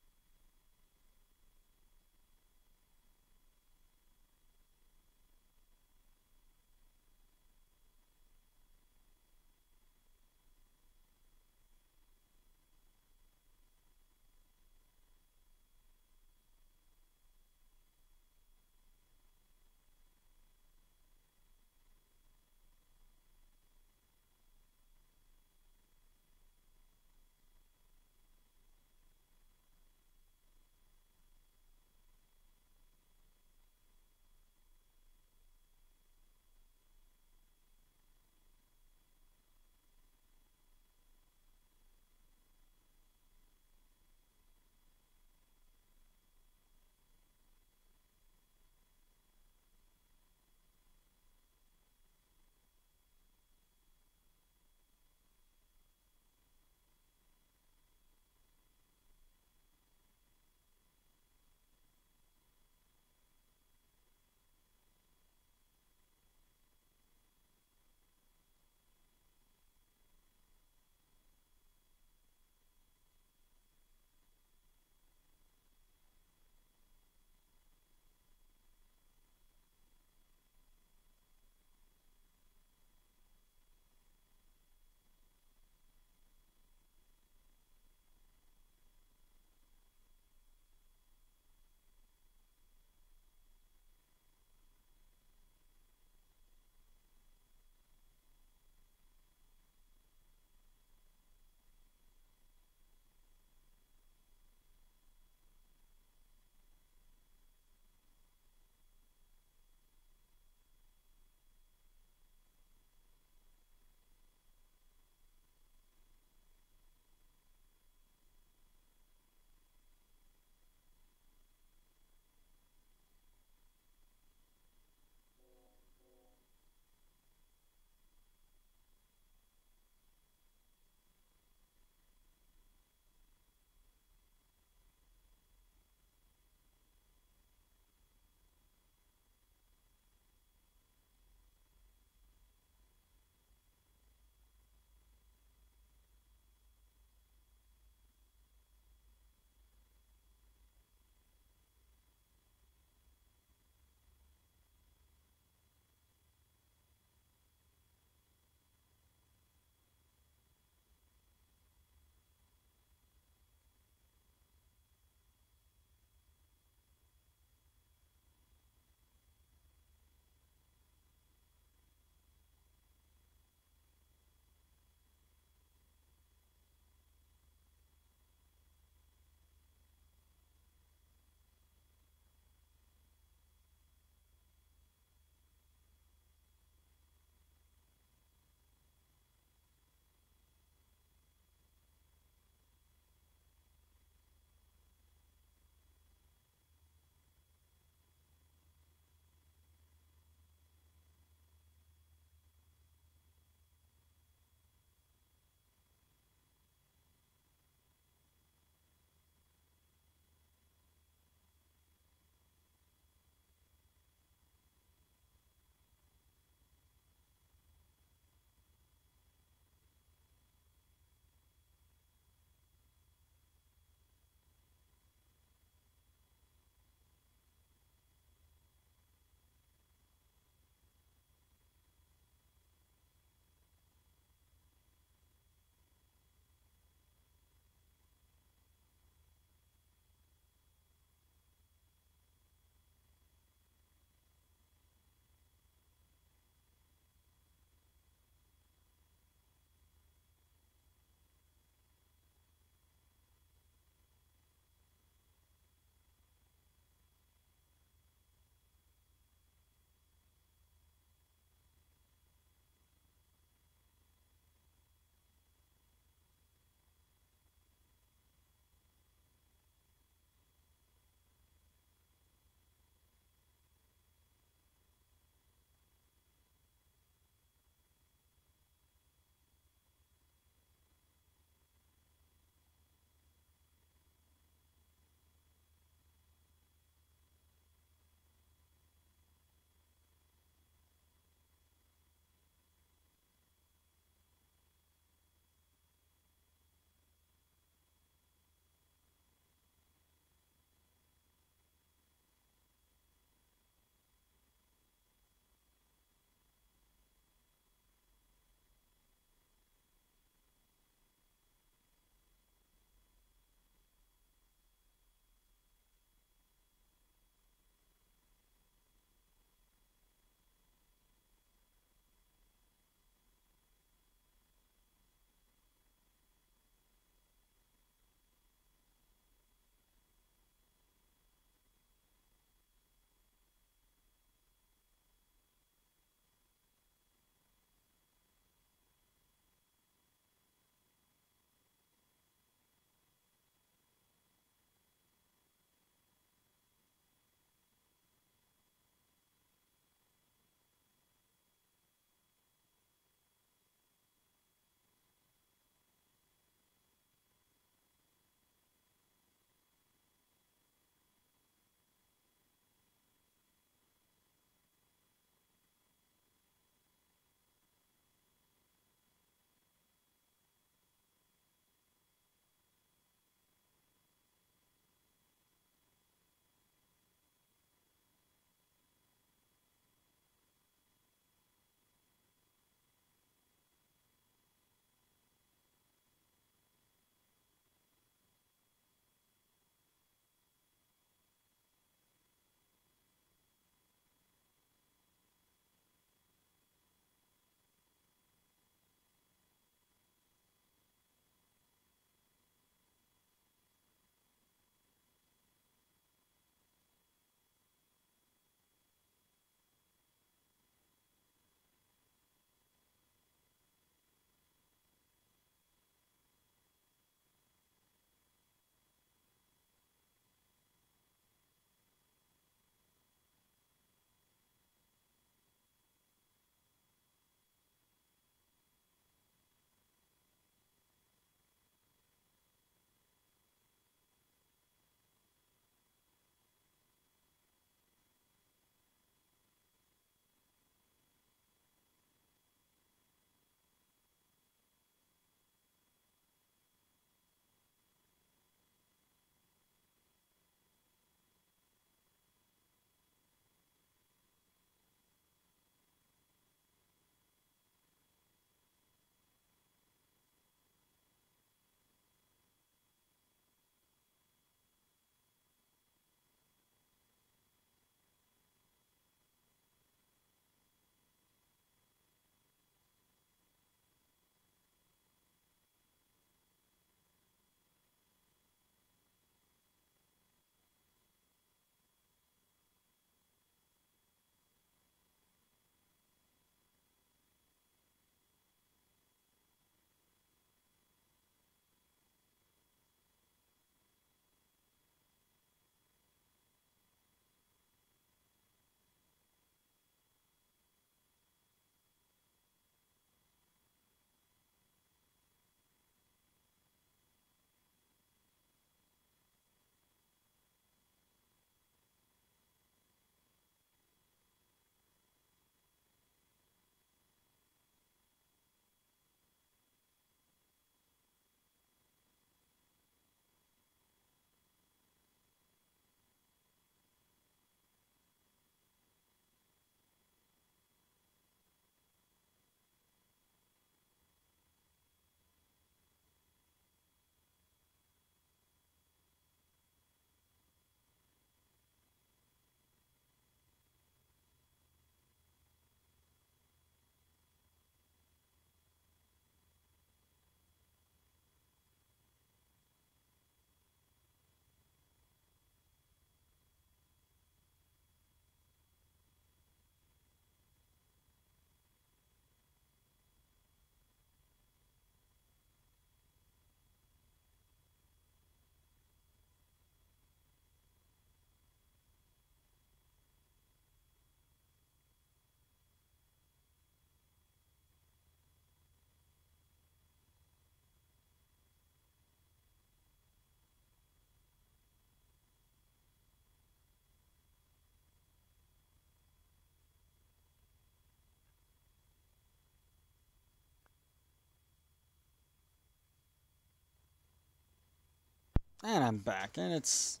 And I'm back, and it's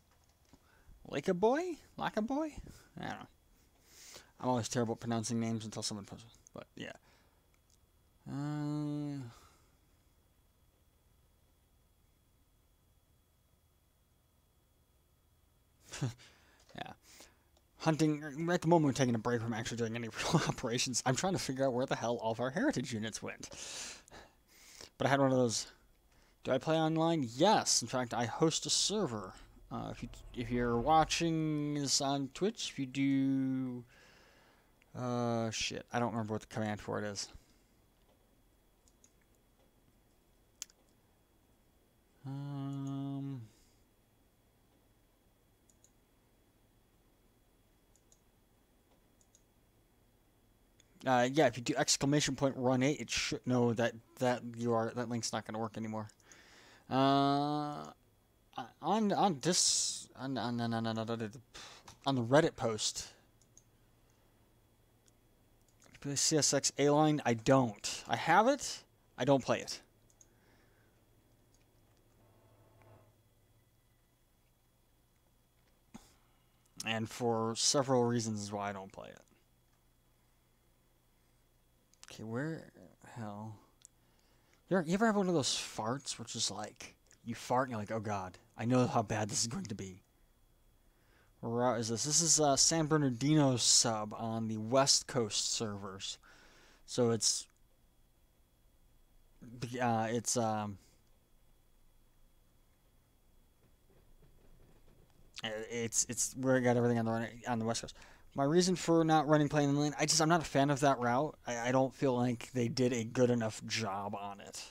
Laka Boy? Laka Boy? I don't know. I'm always terrible at pronouncing names until someone posts it. But yeah. Yeah. Hunting, at the moment, we're taking a break from actually doing any real operations. I'm trying to figure out where the hell all of our heritage units went. But I had one of those. Do I play online? Yes. In fact, I host a server. If you're watching this on Twitch, if you do, shit, I don't remember what the command for it is. Yeah, if you do !Run8, it should know that that link's not going to work anymore. On this on the Reddit post, play CSX A line. I don't. I have it. I don't play it. And for several reasons why I don't play it. Okay, where the hell? You ever have one of those farts which is like, you fart and you're like, oh god, I know how bad this is going to be. Where is this? This is San Bernardino sub on the West Coast servers. So it's where I got everything on the West Coast. My reason for not running plane and lane, I'm not a fan of that route. I don't feel like they did a good enough job on it.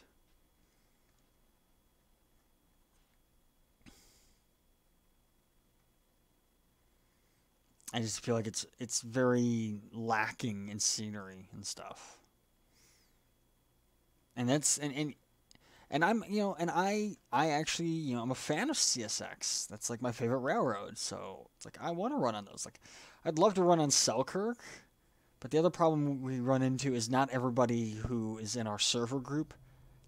I just feel like it's very lacking in scenery and stuff. And that's and I'm and I actually I'm a fan of CSX. That's like my favorite railroad. So it's like I want to run on those. Like I'd love to run on Selkirk, but the other problem we run into is not everybody who is in our server group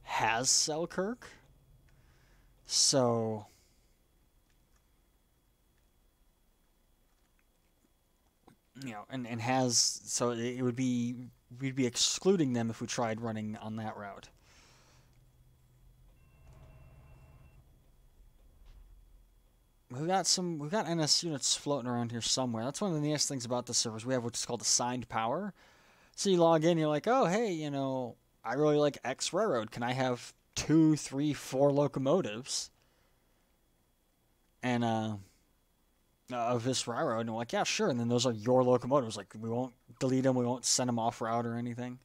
has Selkirk. So and has so it would be we'd be excluding them if we tried running on that route. We've got NS units floating around here somewhere. That's one of the nice things about the servers. We have what's called assigned power. So you log in, you're like, oh hey, I really like X railroad. Can I have 2, 3, 4 locomotives? And of this railroad, and we're like, yeah, sure. And then those are your locomotives. Like we won't delete them, we won't send them off route or anything.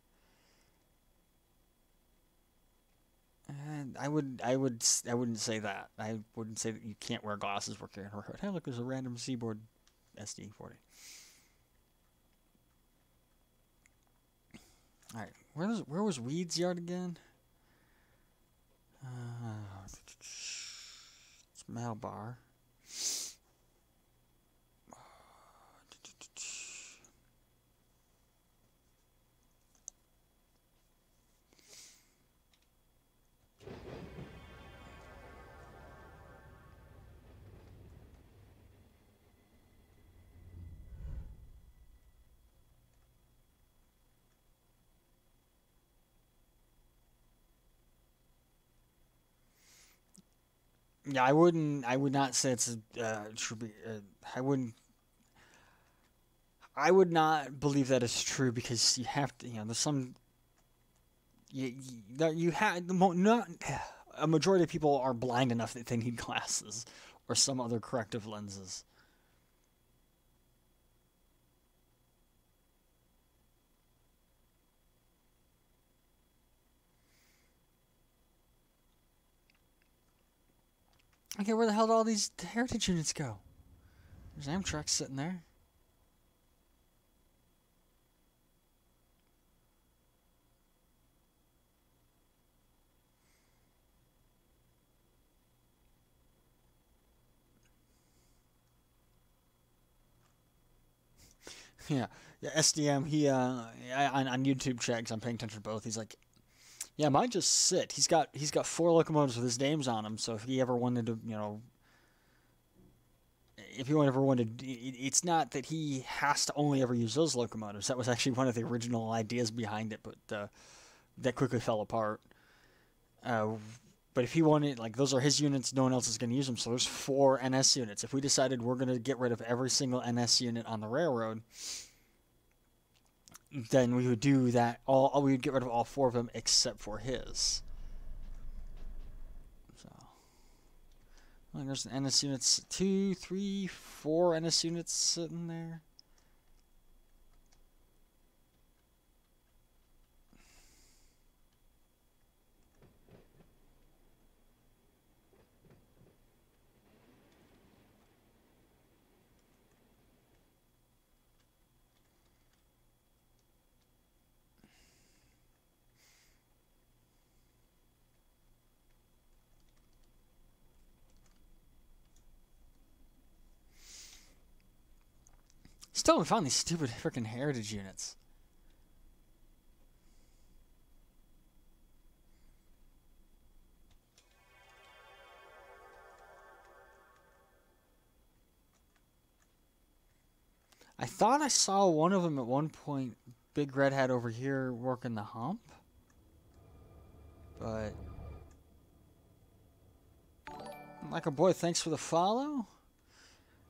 And I wouldn't say that. I wouldn't say that you can't wear glasses working on a road. Hey, look, there's a random Seaboard SD40. All right, where was Weed's yard again? It's Malbar. Yeah, I wouldn't. I would not say it's should be. I wouldn't. I would not believe that is true because you have to. There's some. You have not. A majority of people are blind enough that they need glasses or some other corrective lenses. Okay, where the hell did all these heritage units go? There's Amtrak sitting there. Yeah, SDM. He on YouTube chat, 'cause I'm paying attention to both. He's like, Yeah, mine just sit. He's got 4 locomotives with his names on them. So if he ever wanted to, if he ever wanted, it's not that he has to only ever use those locomotives. That was actually one of the original ideas behind it, but that quickly fell apart. Uh, but if he wanted, like, those are his units, no one else is going to use them. So there's 4 NS units. If we decided we're going to get rid of every single NS unit on the railroad, then we would do that. We would get rid of all 4 of them except for his. So, well, there's NS units, 2, 3, 4 NS units sitting there. Still haven't found these stupid freaking heritage units. I thought I saw one of them at one point. Big Red Hat over here working the hump. But, like a boy, thanks for the follow.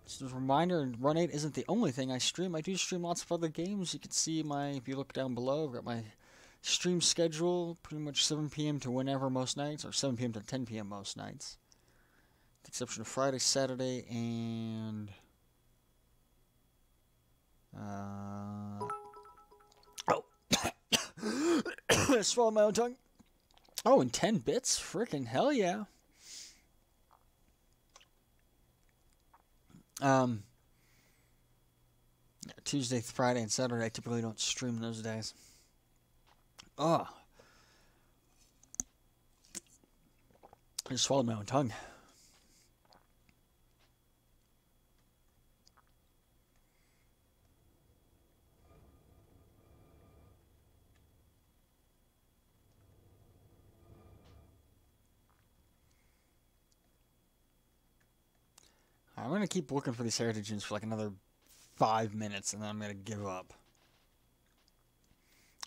Just a reminder, Run8 isn't the only thing I stream. I do stream lots of other games. You can see if you look down below, I've got my stream schedule, pretty much 7 p.m. to whenever most nights, or 7 p.m. to 10 p.m. most nights. With the exception of Friday, Saturday, and... swallow my own tongue. Oh, and 10 bits? Freaking hell yeah. Tuesday, Friday, and Saturday, I typically don't stream those days. Oh. I just swallowed my own tongue. I'm going to keep looking for these heritage units for like another 5 minutes, and then I'm going to give up.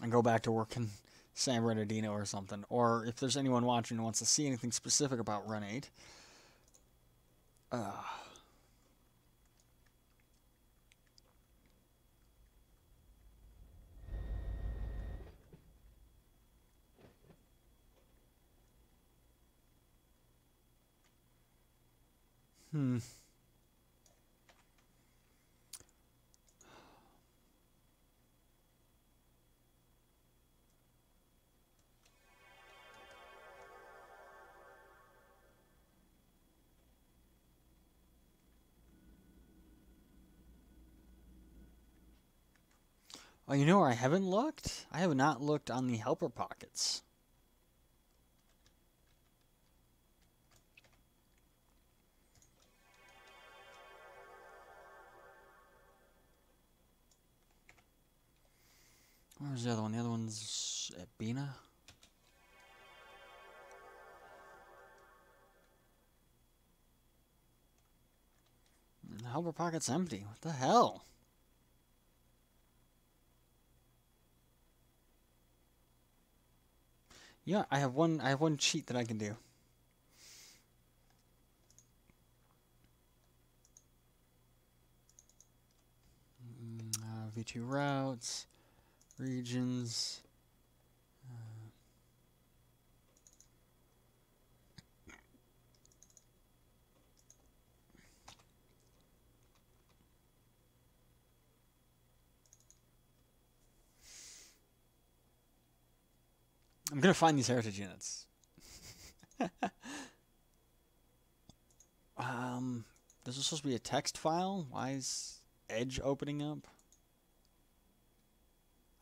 And go back to working San Bernardino or something. Or if there's anyone watching who wants to see anything specific about Run8, Oh, you know where I haven't looked? I have not looked on the helper pockets. Where's the other one? The other one's at Bina. The helper pocket's empty. What the hell? Yeah, I have one cheat that I can do. V2 routes, regions. I'm gonna find these heritage units. This is supposed to be a text file. Why is Edge opening up?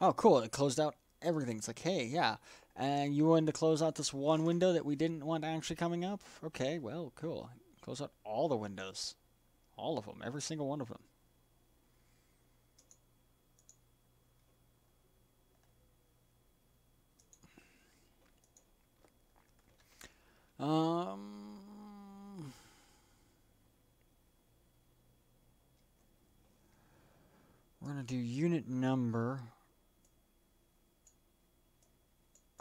Oh, cool. It closed out everything. It's like, hey, yeah. And you wanted to close out this one window that we didn't want actually coming up? Okay, well, cool. Close out all the windows. All of them. Every single one of them. We're gonna do unit number.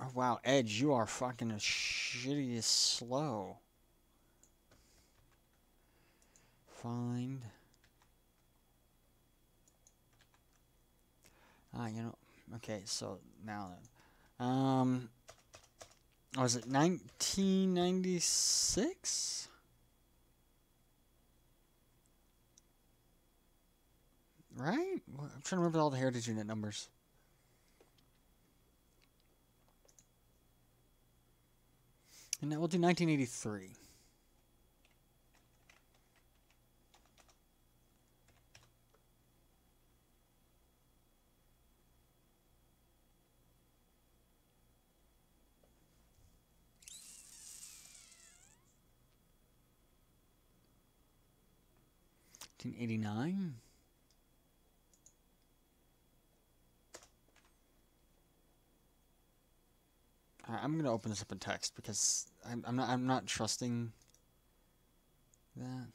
Oh wow, Edge, you are fucking as shitty as slow. Find. You know, okay, so now then. Was it 1996? Right? I'm trying to remember all the heritage unit numbers. And now we'll do 1983. $1989. I'm gonna open this up in text because I'm not trusting that.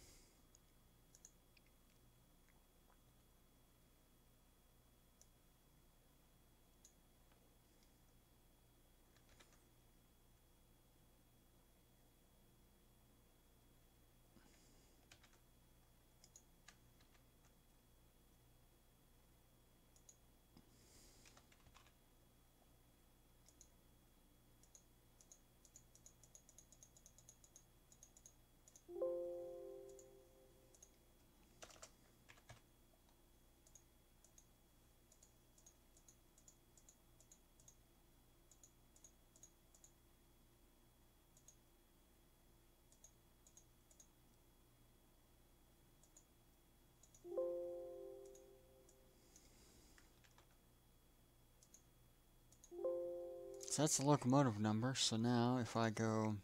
So that's the locomotive number. So now if I go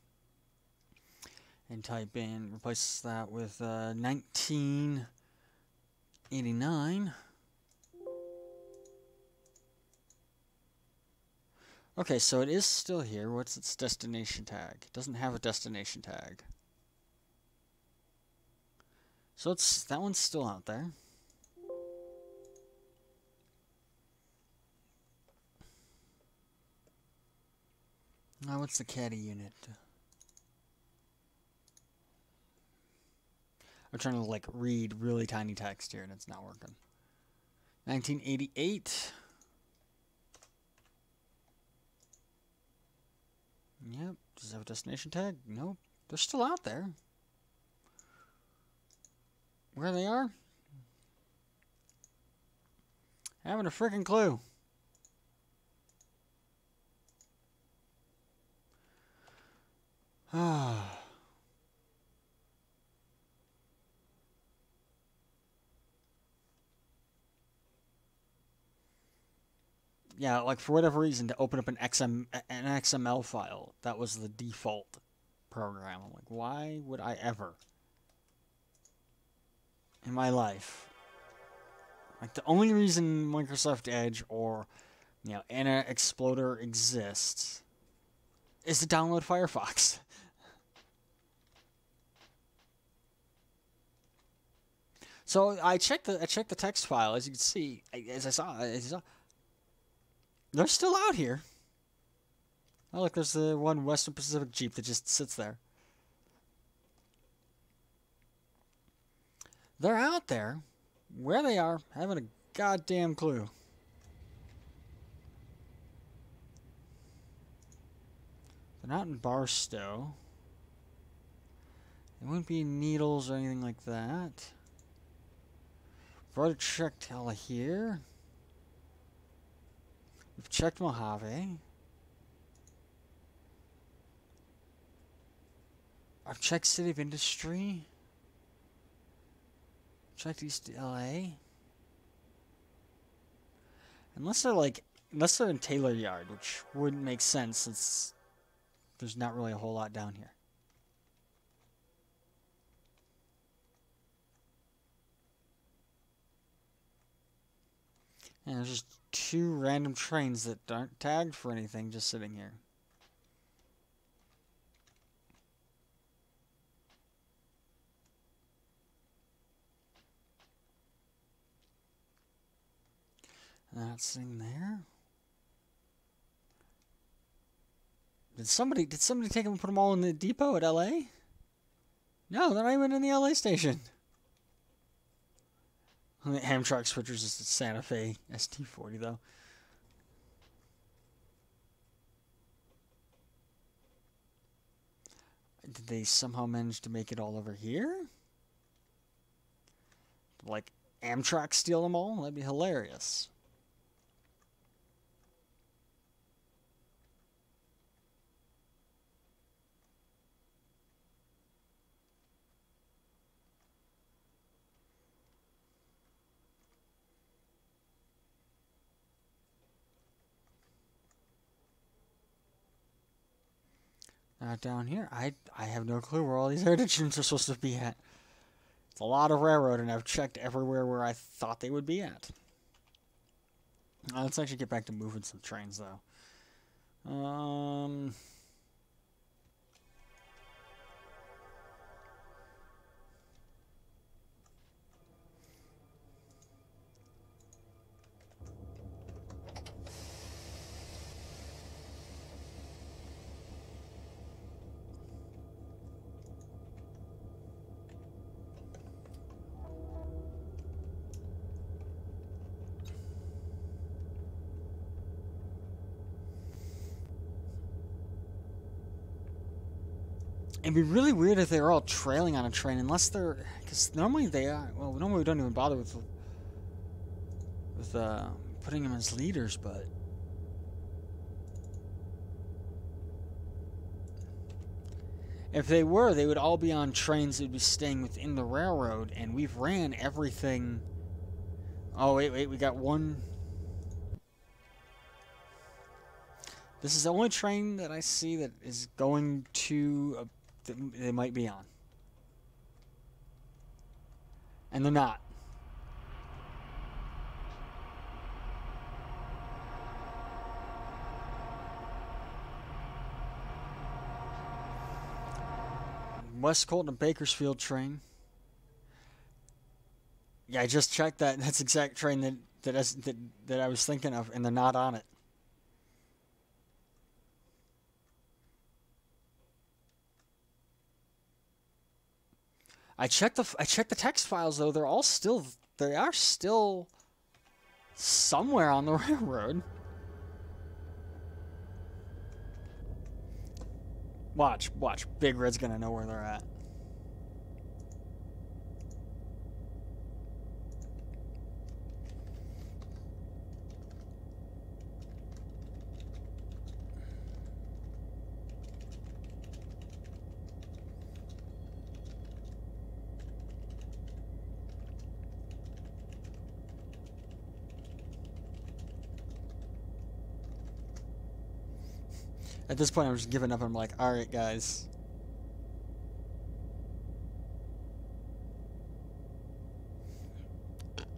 and type in, replace that with 1989. Okay, so it is still here. What's its destination tag? It doesn't have a destination tag. So it's that one's still out there. Now what's the caddy unit? I'm trying to like read really tiny text here and it's not working. 1988. Yep. Does it have a destination tag? Nope. They're still out there. Where they are? Having a freaking clue. Ah. Yeah, like for whatever reason, to open up an XML file, that was the default program. I'm like, why would I ever in my life? Like the only reason Microsoft Edge or Internet Explorer exists is to download Firefox. So I checked the text file, as you can see, as I saw, they're still out here. Oh look, there's the one Western Pacific Jeep that just sits there. They're out there. Where they are, haven't a goddamn clue. They're not in Barstow. It wouldn't be in Needles or anything like that. We've already checked hella here. We've checked Mojave. I've checked City of Industry. Checked East LA. Unless they're in Taylor Yard, which wouldn't make sense since there's not really a whole lot down here. And there's just two random trains that aren't tagged for anything just sitting here. Not sitting there. Did somebody take them and put them all in the depot at LA? No, they're not even in the LA station. The Amtrak switchers is the Santa Fe ST40 though. Did they somehow manage to make it all over here? Like Amtrak steal them all? That'd be hilarious. Not down here. I have no clue where all these heritage units are supposed to be at. It's a lot of railroad, and I've checked everywhere where I thought they would be at. Let's actually get back to moving some trains, though. It'd be really weird if they were all trailing on a train, unless they're... Because normally they are... Well, normally we don't even bother with putting them as leaders, but... If they were, they would all be on trains that would be staying within the railroad, and we've ran everything... Oh, wait, we got one... This is the only train that I see that is going to... that they might be on. And they're not. West Colton and Bakersfield train. Yeah, I just checked that. That's the exact train that I was thinking of, and they're not on it. I checked the text files though. They are still somewhere on the railroad. Watch. Big Red's gonna know where they're at. At this point, I'm just giving up. I'm like, all right, guys.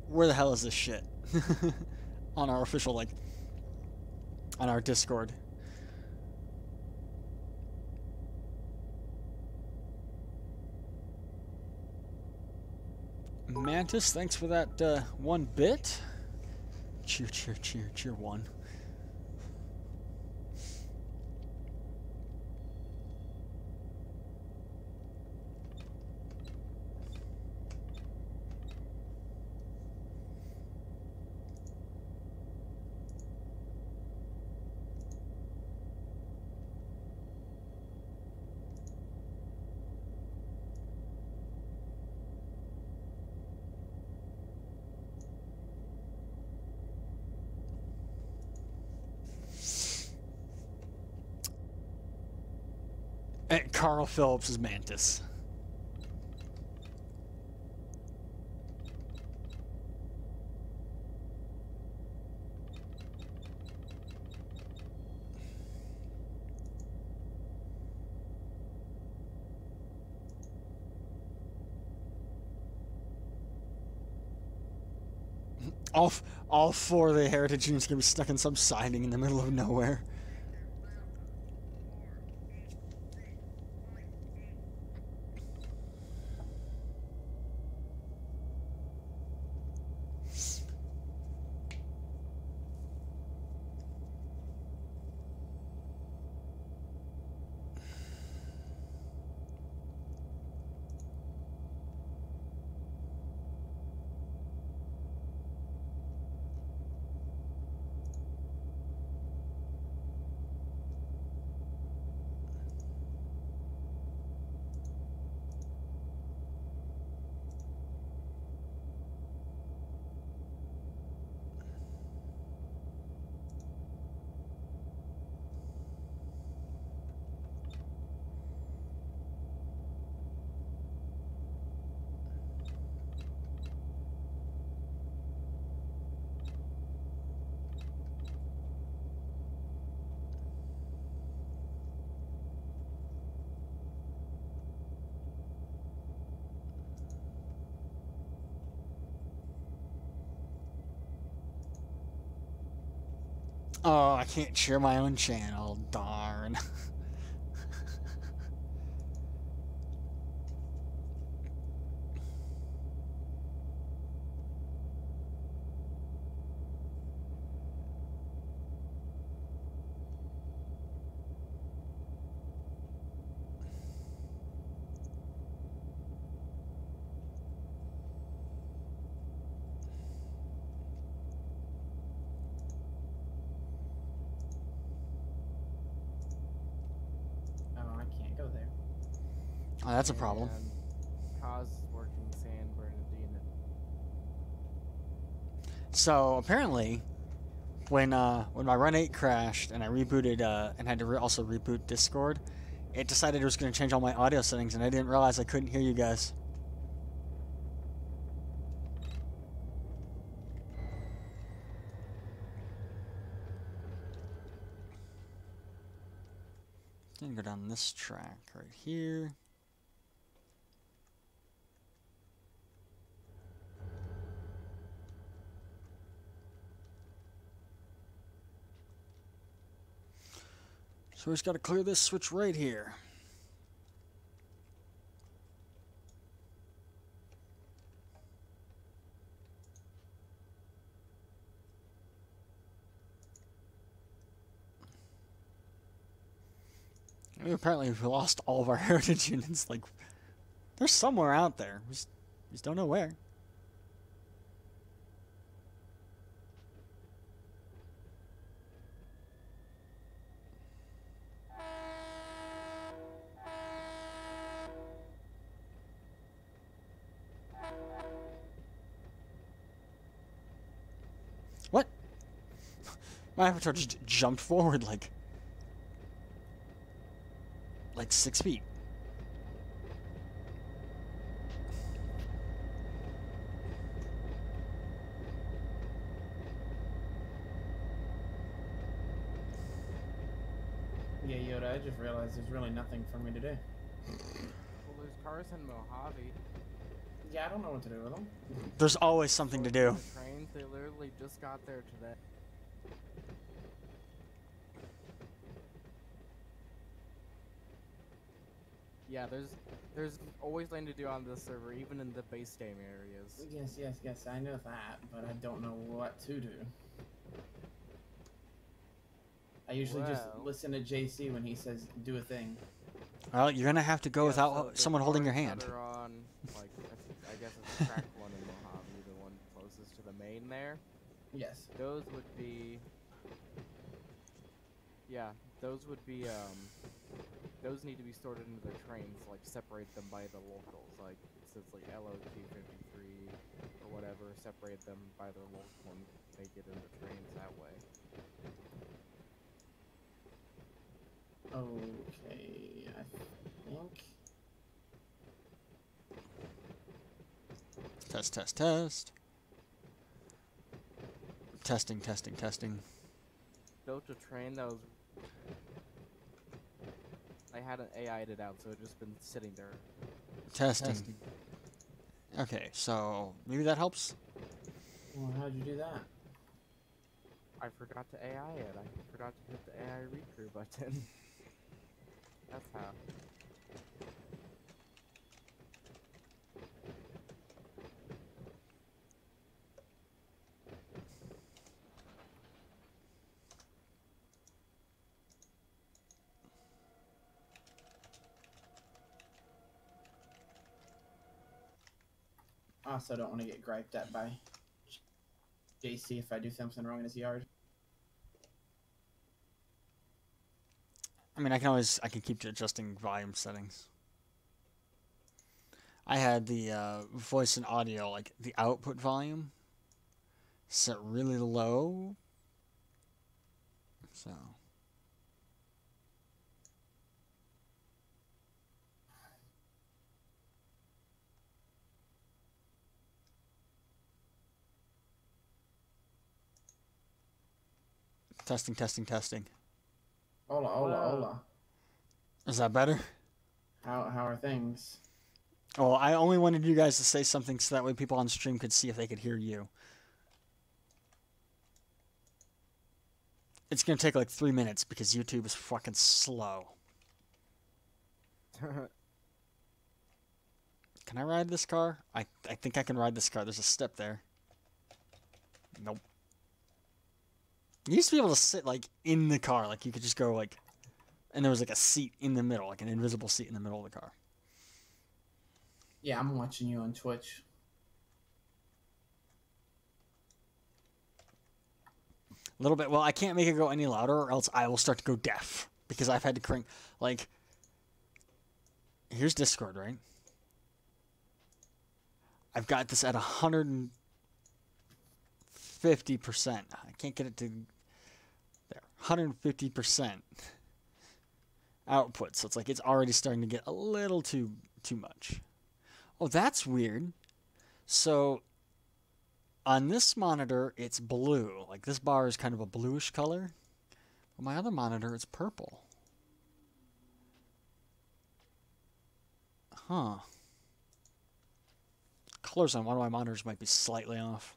Where the hell is this shit? On our official, like, on our Discord. Mantis, thanks for that 1 bit. Cheer 1. Carl Phillips is Mantis. All 4 of the heritage units gonna be stuck in some siding in the middle of nowhere. Oh, I can't share my own channel. Darn. Oh, I can't go there. Oh, that's a problem. Cause is working San Bernardino. So apparently, when my Run8 crashed and I rebooted and had to also reboot Discord, it decided it was going to change all my audio settings, and I didn't realize I couldn't hear you guys. I'm going to go down this track right here. So we just got to clear this switch right here. Apparently we lost all of our heritage units. Like, they're somewhere out there. We just don't know where. What? My avatar just jumped forward like 6 feet. Yeah, Yoda, I just realized there's really nothing for me to do. Well, there's cars in Mojave. Yeah, I don't know what to do with them. There's always something to do. The trains, they literally just got there today. Yeah, there's always something to do on this server, even in the base game areas. Yes, I know that, but I don't know what to do. I usually just listen to JC when he says, do a thing. Well, you're gonna have to go without someone holding your hand. That are on, like, I guess it's the track one in Mojave, the one closest to the main there. Yes. Those would be... Yeah, those would be, those need to be sorted into their trains, like, separate them by the locals, like, since, like, LOT-53 or whatever, separate them by their local and make it into trains that way. Okay, I think... Test. Testing. Built a train that was... I had an AI'd it out, so it just been sitting there. Testing. Okay, so maybe that helps? Well, how'd you do that? I forgot to AI it. I forgot to hit the AI recrew button. That's how. I also don't want to get griped at by JC if I do something wrong in his yard. I mean, I can keep adjusting volume settings. I had the voice and audio, like the output volume, set really low. So. Testing. Hola. Is that better? How are things? Oh, I only wanted you guys to say something so that way people on stream could see if they could hear you. It's gonna take like 3 minutes because YouTube is fucking slow. Can I ride this car? I think I can ride this car. There's a step there. Nope. You used to be able to sit like in the car, like you could just go like, and there was like a seat in the middle, like an invisible seat in the middle of the car. Yeah, I'm watching you on Twitch. A little bit. Well, I can't make it go any louder, or else I will start to go deaf because I've had to crank. Like, here's Discord, right? I've got this at 150%. I can't get it to there. 150% output. So it's like it's already starting to get a little too much. Oh, that's weird. So on this monitor, it's blue. Like this bar is kind of a bluish color. On my other monitor, it's purple. Huh. Colors on one of my monitors might be slightly off.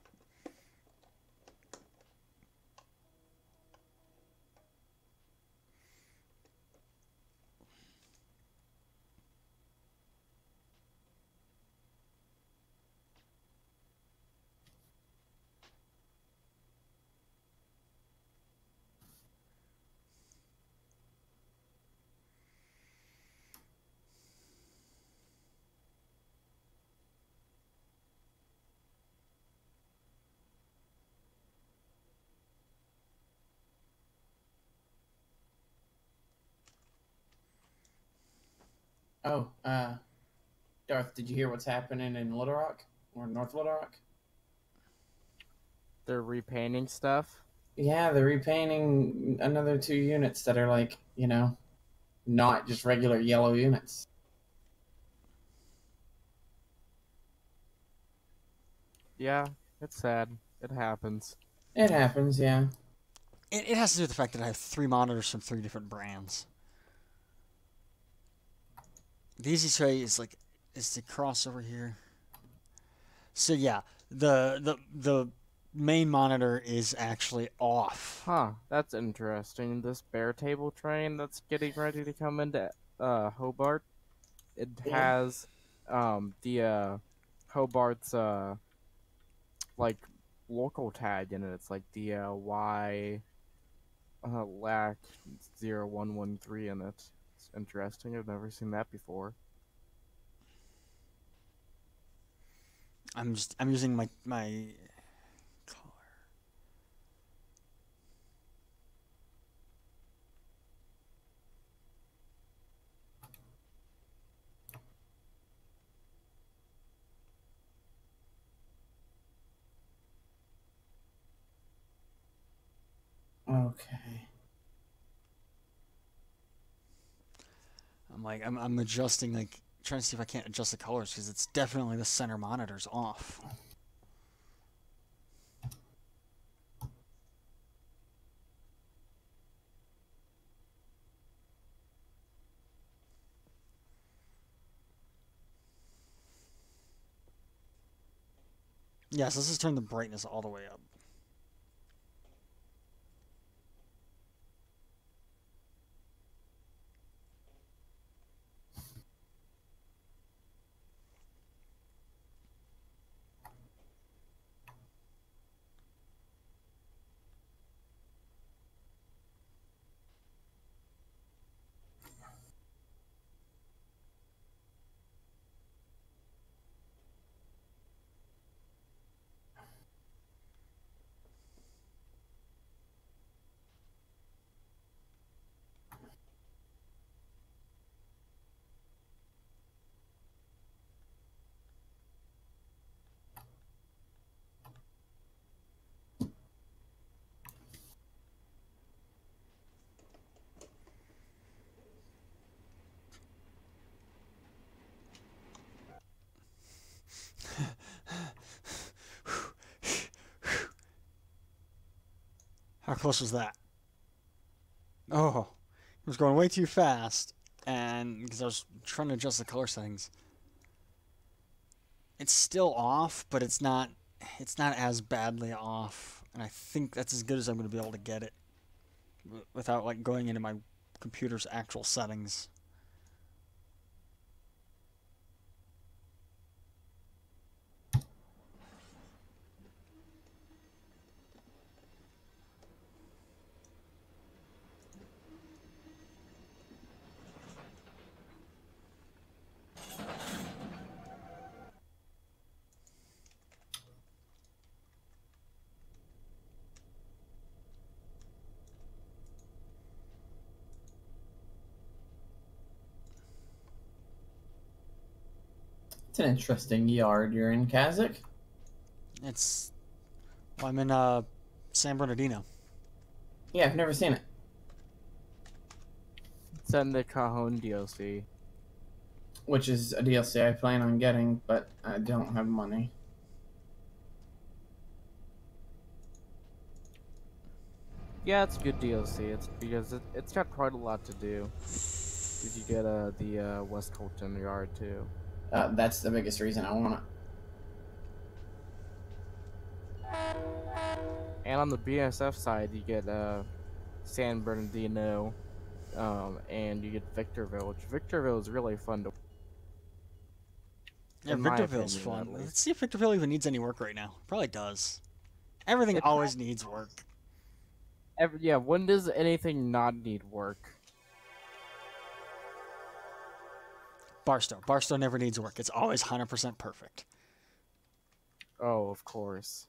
Oh, Darth, did you hear what's happening in Little Rock or North Little Rock? They're repainting stuff. Yeah, they're repainting another 2 units that are like, not just regular yellow units. Yeah, it's sad. It happens. It happens, yeah. It has to do with the fact that I have 3 monitors from 3 different brands. The easiest way is to cross over here. So yeah, the main monitor is actually off. Huh, that's interesting. This bear table train that's getting ready to come into Hobart, it has the Hobart's like local tag in it. It's like the Y LAC 0113 in it. It's interesting. I've never seen that before. I'm using my color. Okay. I'm adjusting, like trying to see if I can't adjust the colors because it's definitely the center monitor's off. Yes, let's just turn the brightness all the way up. How close was that? Oh, it was going way too fast, and because I was trying to adjust the color settings. It's still off, but it's not as badly off, and I think that's as good as I'm going to be able to get it. without like going into my computer's actual settings. It's an interesting yard you're in, Kazakh. It's well, I'm in San Bernardino. Yeah, I've never seen it. It's in the Cajon DLC. Which is a DLC I plan on getting, but I don't have money. Yeah, it's good DLC. It's because it's got quite a lot to do. Because you get the West Colton yard too. That's the biggest reason I want it. And on the BSF side, you get San Bernardino, and you get Victorville, which Victorville is really fun to. Yeah, In my Victorville's opinion, fun. at least. Let's see if Victorville even needs any work right now. Probably does. Everything It always needs work. Yeah, when does anything not need work? Barstow. Barstow never needs work. It's always 100% perfect. Oh, of course.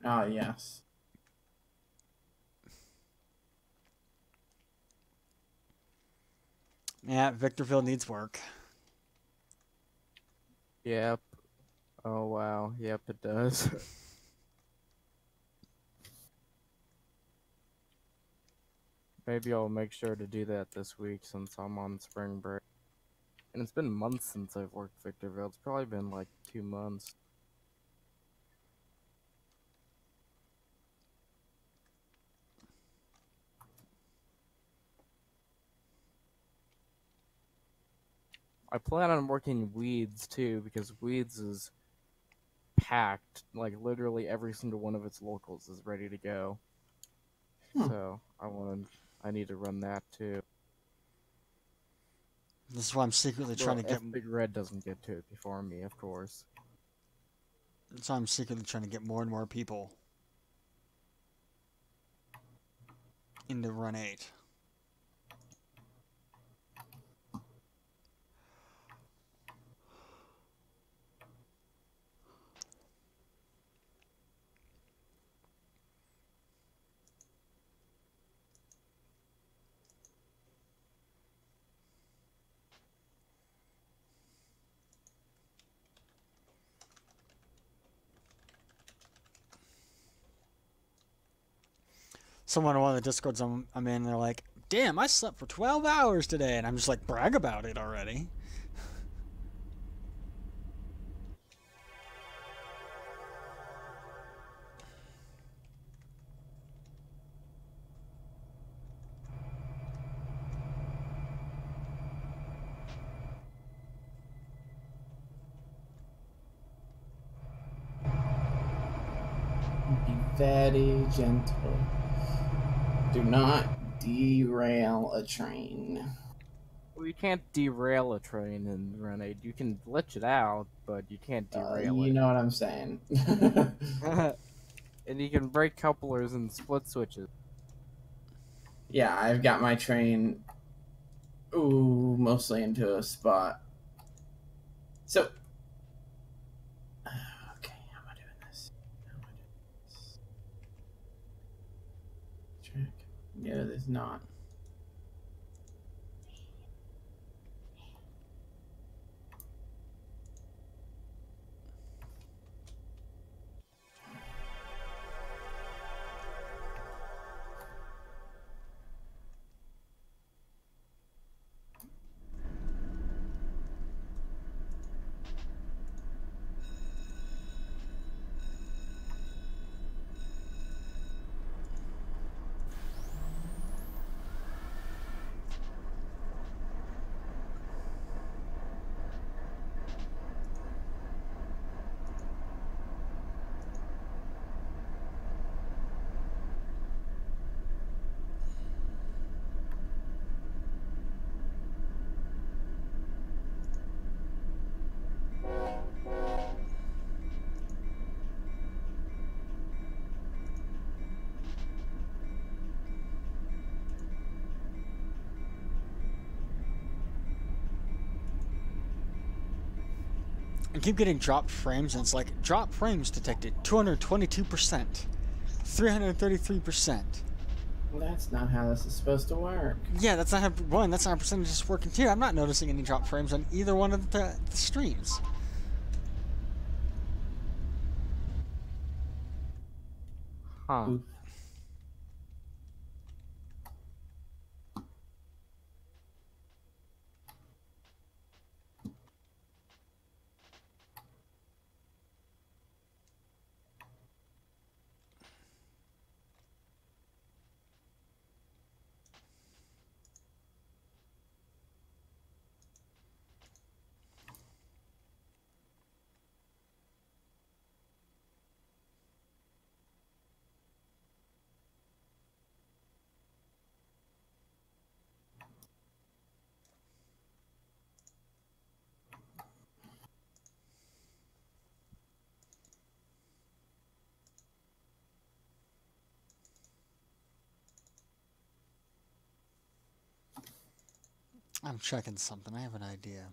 Ah, yes. Yeah, Victorville needs work. Yep. Oh wow. Yep, it does. Maybe I'll make sure to do that this week since I'm on spring break. And it's been months since I've worked Victorville. It's probably been like 2 months. I plan on working Weeds too, because Weeds is packed. Like literally every single one of its locals is ready to go. So I need to run that too. This is why I'm secretly trying to get. If Big Red doesn't get to it before me, of course. That's why I'm secretly trying to get more and more people into Run8. Someone in one of the discords I'm in, they're like, "Damn, I slept for 12 hours today," and I'm just like, brag about it already. Be very gentle. Do not derail a train. Well, you can't derail a train in Run8. You can glitch it out, but you can't derail You know what I'm saying. it. And you can break couplers and split switches. Yeah, I've got my train, mostly into a spot. So, okay, how am I doing this? Track. Yeah, there's not. I keep getting dropped frames, and it's like, drop frames detected, 222%, 333%. Well, that's not how this is supposed to work. Yeah, that's not how, one, that's not how percentages working too. I'm not noticing any drop frames on either one of the streams. Huh. Oof. I'm checking something. I have an idea.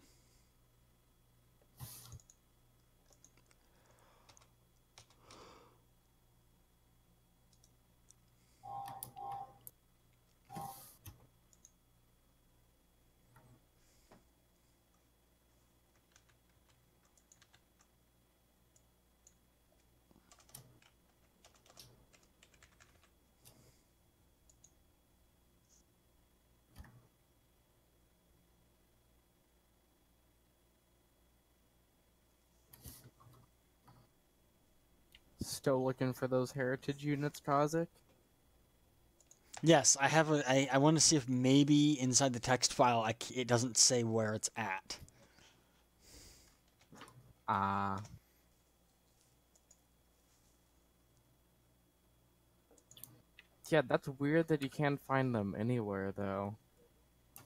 Still looking for those heritage units, Kazik? Yes, I have I want to see if maybe inside the text file it doesn't say where it's at. Ah. Yeah, that's weird that you can't find them anywhere, though.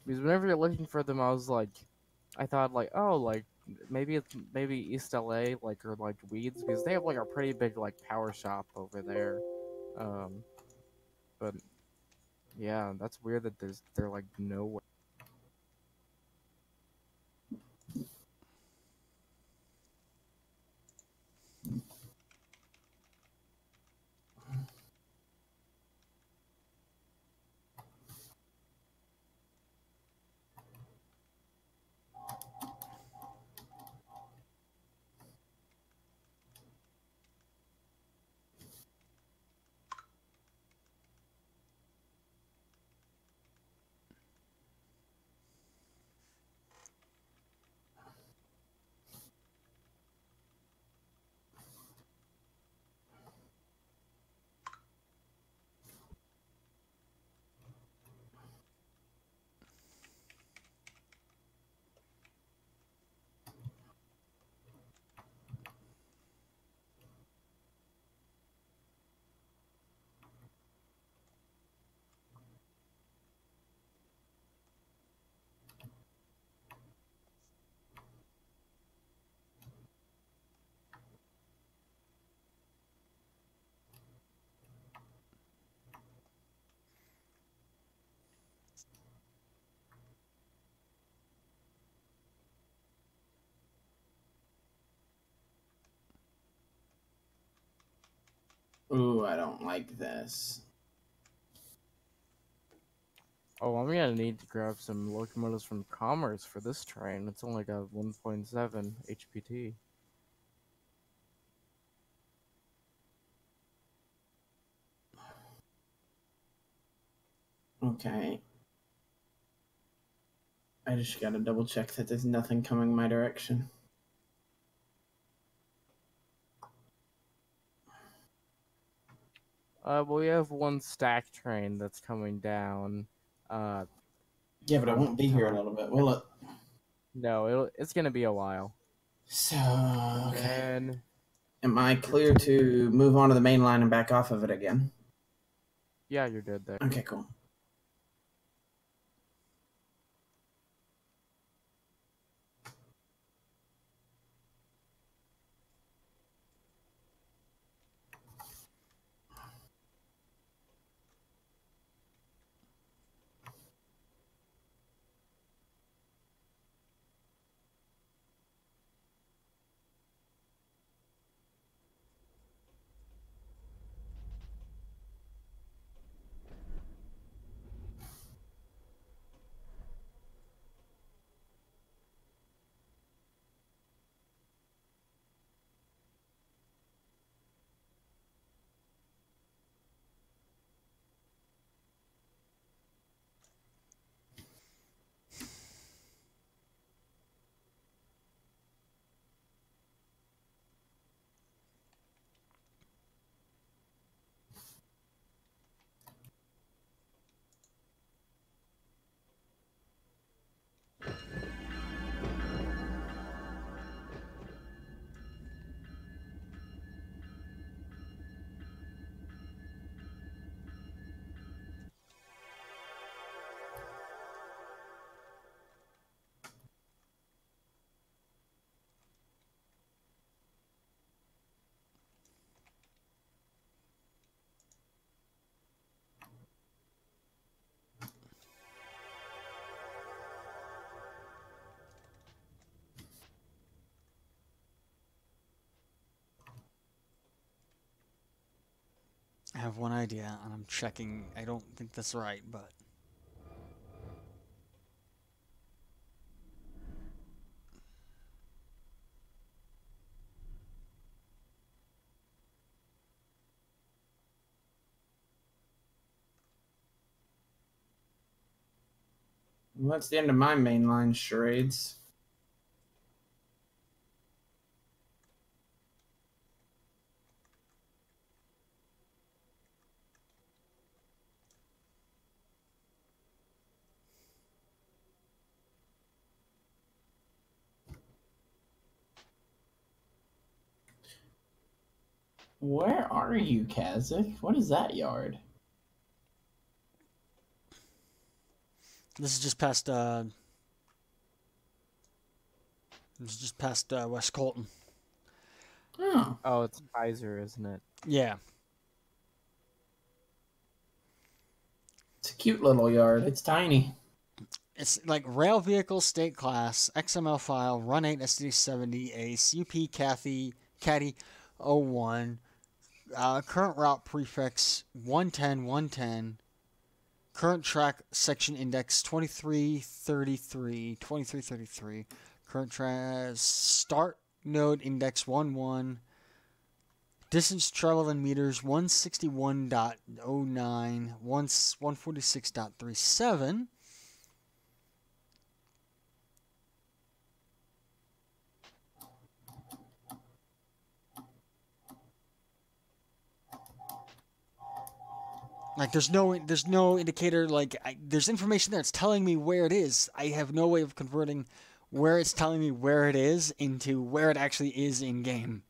Because whenever you're looking for them, I thought like, oh, like maybe it's East LA, like or like Weeds, because they have like a pretty big like power shop over there. Um, but yeah, that's weird that they're like nowhere. Ooh, I don't like this. Oh, I'm gonna need to grab some locomotives from Commerce for this train. It's only got 1.7 HPT. Okay. I just gotta double check that there's nothing coming my direction. Well, we have one stack train that's coming down. Yeah, but it From won't be here a little bit, will it? No, it's gonna be a while. So, And okay. then Am I clear to move on to the main line and back off of it again? yeah, you're good there. Okay, cool. have one idea, and I'm checking. I don't think that's right, but... Well, that's the end of my mainline charades. Where are you, Kazik? What is that yard? This is just past, West Colton. Oh, Oh, it's Kaiser, isn't it? Yeah. it's a cute little yard. It's tiny. It's like rail vehicle, state class, XML file, Run8 SD70, ACE, UP, Caddy 01, current route prefix 110, current track section index 2333, current start node index 11, distance traveled in meters 161.09, 146.37. Like there's no indicator. Like there's information there. It's telling me where it is. I have no way of converting where it's telling me where it is into where it actually is in game.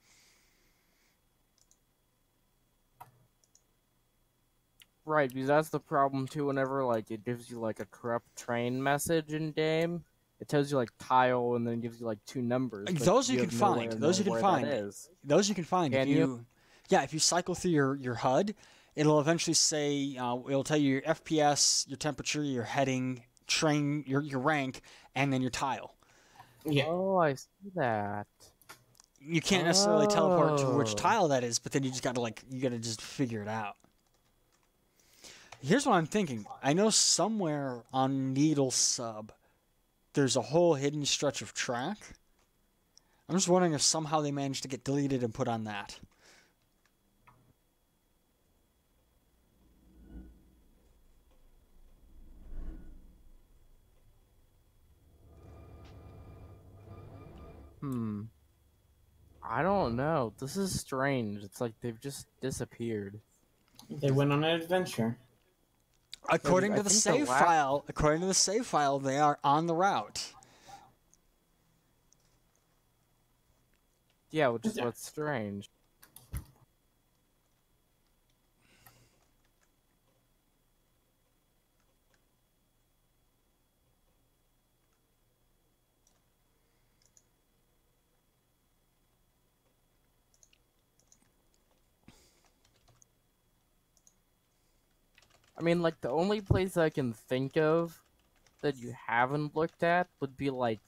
Right, because that's the problem too. Whenever like it gives you like a corrupt train message in game, it tells you like tile and then gives you like two numbers. Like, but those you have can no way find. of Those you knowing can where find. that is. Those you can find. Can if you? Yeah, if you cycle through your HUD, it'll eventually say it'll tell you your FPS, your temperature, your heading, train, your rank, and then your tile. Yeah. Oh, I see that. You can't necessarily teleport to which Oh. tile that is, but then you gotta just figure it out. Here's what I'm thinking. I know somewhere on Needle Sub, there's a whole hidden stretch of track. I'm just wondering if somehow they managed to get deleted and put on that. I don't know. This is strange. It's like they've just disappeared. They went on an adventure. According I to the think save file, they are on the route. Yeah, which is what's strange. I mean, like, the only place I can think of that you haven't looked at would be, like,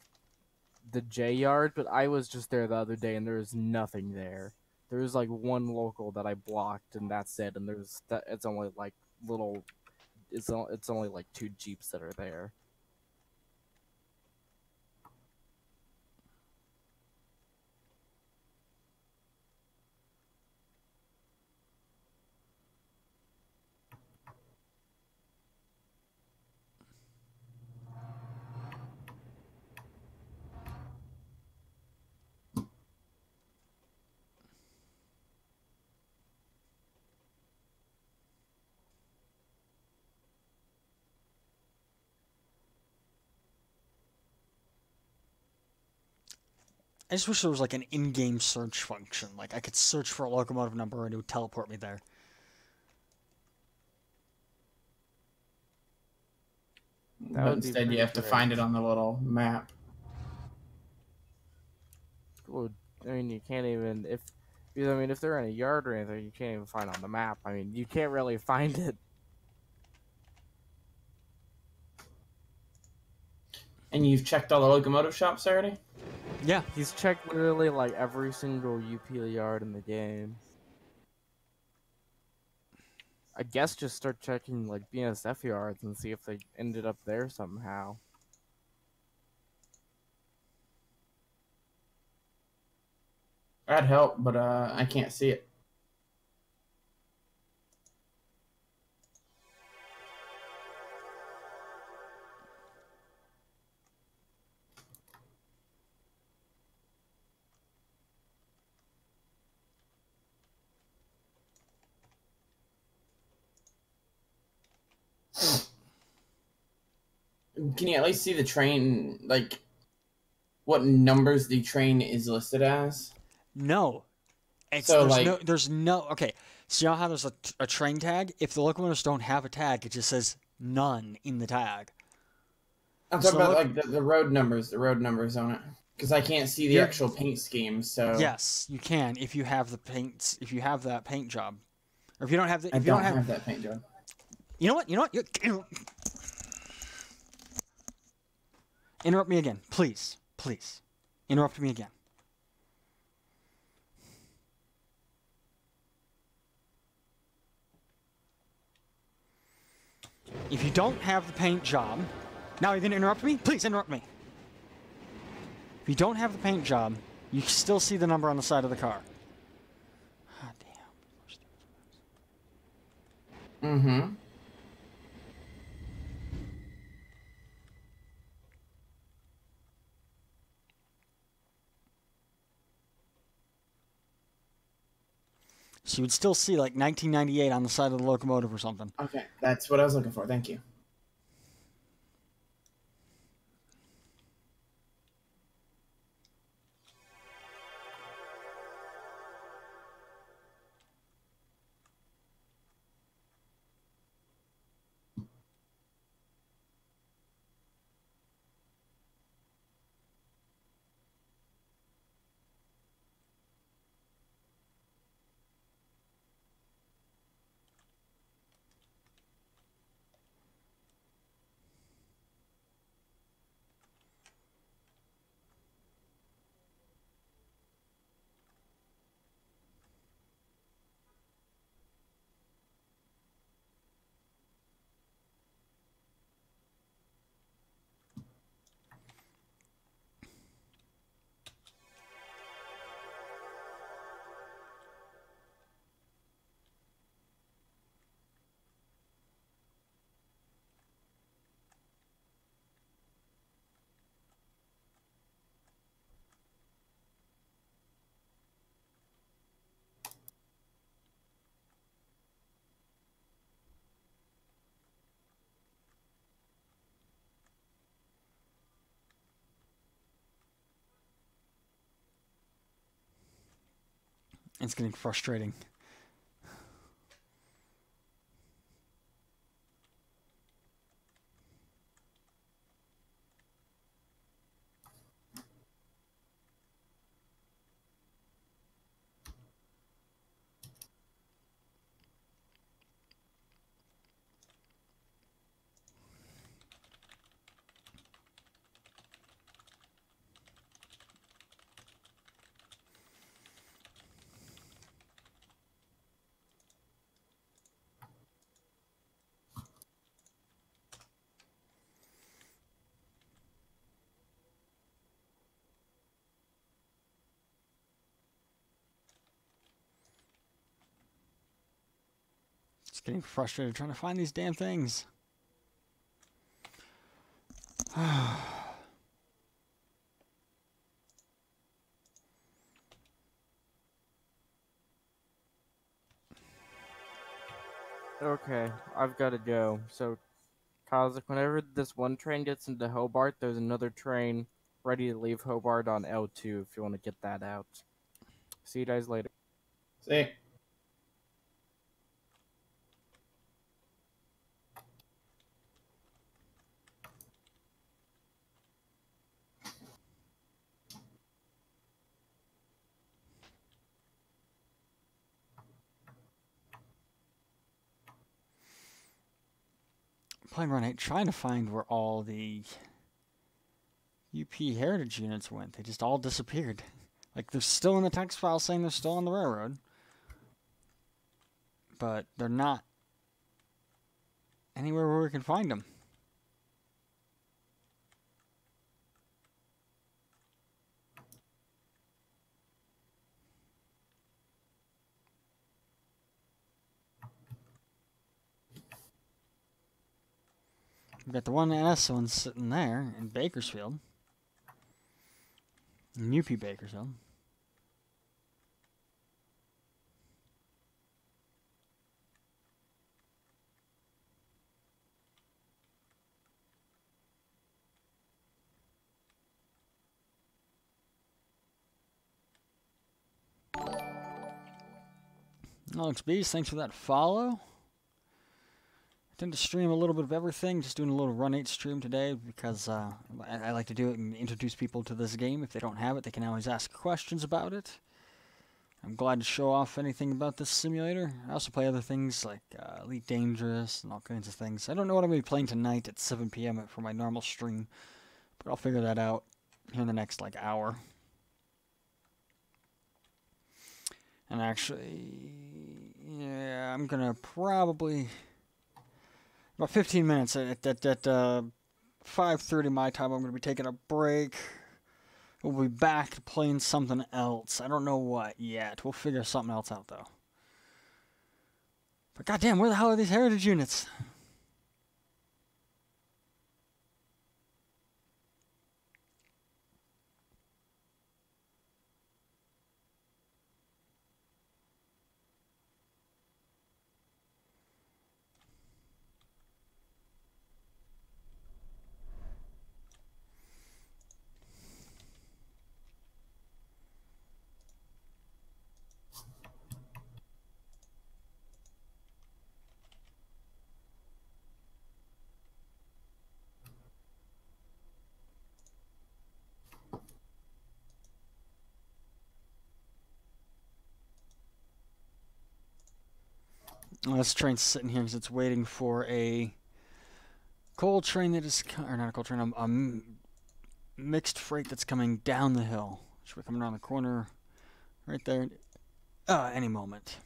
the J Yard, but I was just there the other day and there was nothing there. There was, like, one local that I blocked and that's it, and it's only, like, it's only, like, 2 Jeeps that are there. I just wish there was like an in-game search function. Like I could search for a locomotive number and it would teleport me there. But instead, you have to find it on the little map. Well, I mean, you can't even if they're in a yard or anything, you can't even find on the map. I mean, you can't really find it. And you've checked all the locomotive shops already? Yeah. He's checked literally like every single UP yard in the game. I guess just start checking like BNSF yards and see if they ended up there somehow. That'd help, but I can't see it. Can you at least see the train, like, what numbers the train is listed as? No. So, like, There's no, okay. See how there's a train tag? If the locomotives don't have a tag, it just says none in the tag. I'm So talking about, like, the road numbers on it. Because I can't see the actual paint scheme, so... Yes, you can if you have the paints, if you have that paint job. Or if you don't have the, I don't have that paint job. You know what? Interrupt me again, please. Please. Interrupt me again. If you don't have the paint job... Now you're going to interrupt me? Please interrupt me. If you don't have the paint job, you can still see the number on the side of the car. Ah, damn. Mm-hmm. So you would still see like 1998 on the side of the locomotive or something. Okay, that's what I was looking for. Thank you. It's getting frustrating. Just getting frustrated trying to find these damn things. Okay, I've got to go. So, Kazakh, whenever this one train gets into Hobart, there's another train ready to leave Hobart on L2 if you want to get that out. See you guys later. See? Playing Run8, trying to find where all the UP heritage units went. They just all disappeared. Like, they're still in the text file saying they're still on the railroad. But they're not anywhere where we can find them. We've got the one S one sitting there in Bakersfield. In UP Bakersfield. Alex Bees, thanks for that follow. I tend to stream a little bit of everything, just doing a little Run8 stream today because I like to do it and introduce people to this game. If they don't have it, they can always ask questions about it. I'm glad to show off anything about this simulator. I also play other things like Elite Dangerous and all kinds of things. I don't know what I'm going to be playing tonight at 7 p.m. for my normal stream, but I'll figure that out here in the next hour. And actually, yeah, I'm going to probably... About 15 minutes at 5:30 my time, I'm going to be taking a break. We'll be back to playing something else. I don't know what yet. We'll figure something else out, though. But goddamn, where the hell are these heritage units? Well, this train's sitting here because it's waiting for a coal train that is, or not a coal train, a mixed freight that's coming down the hill. Should be coming around the corner right there any moment.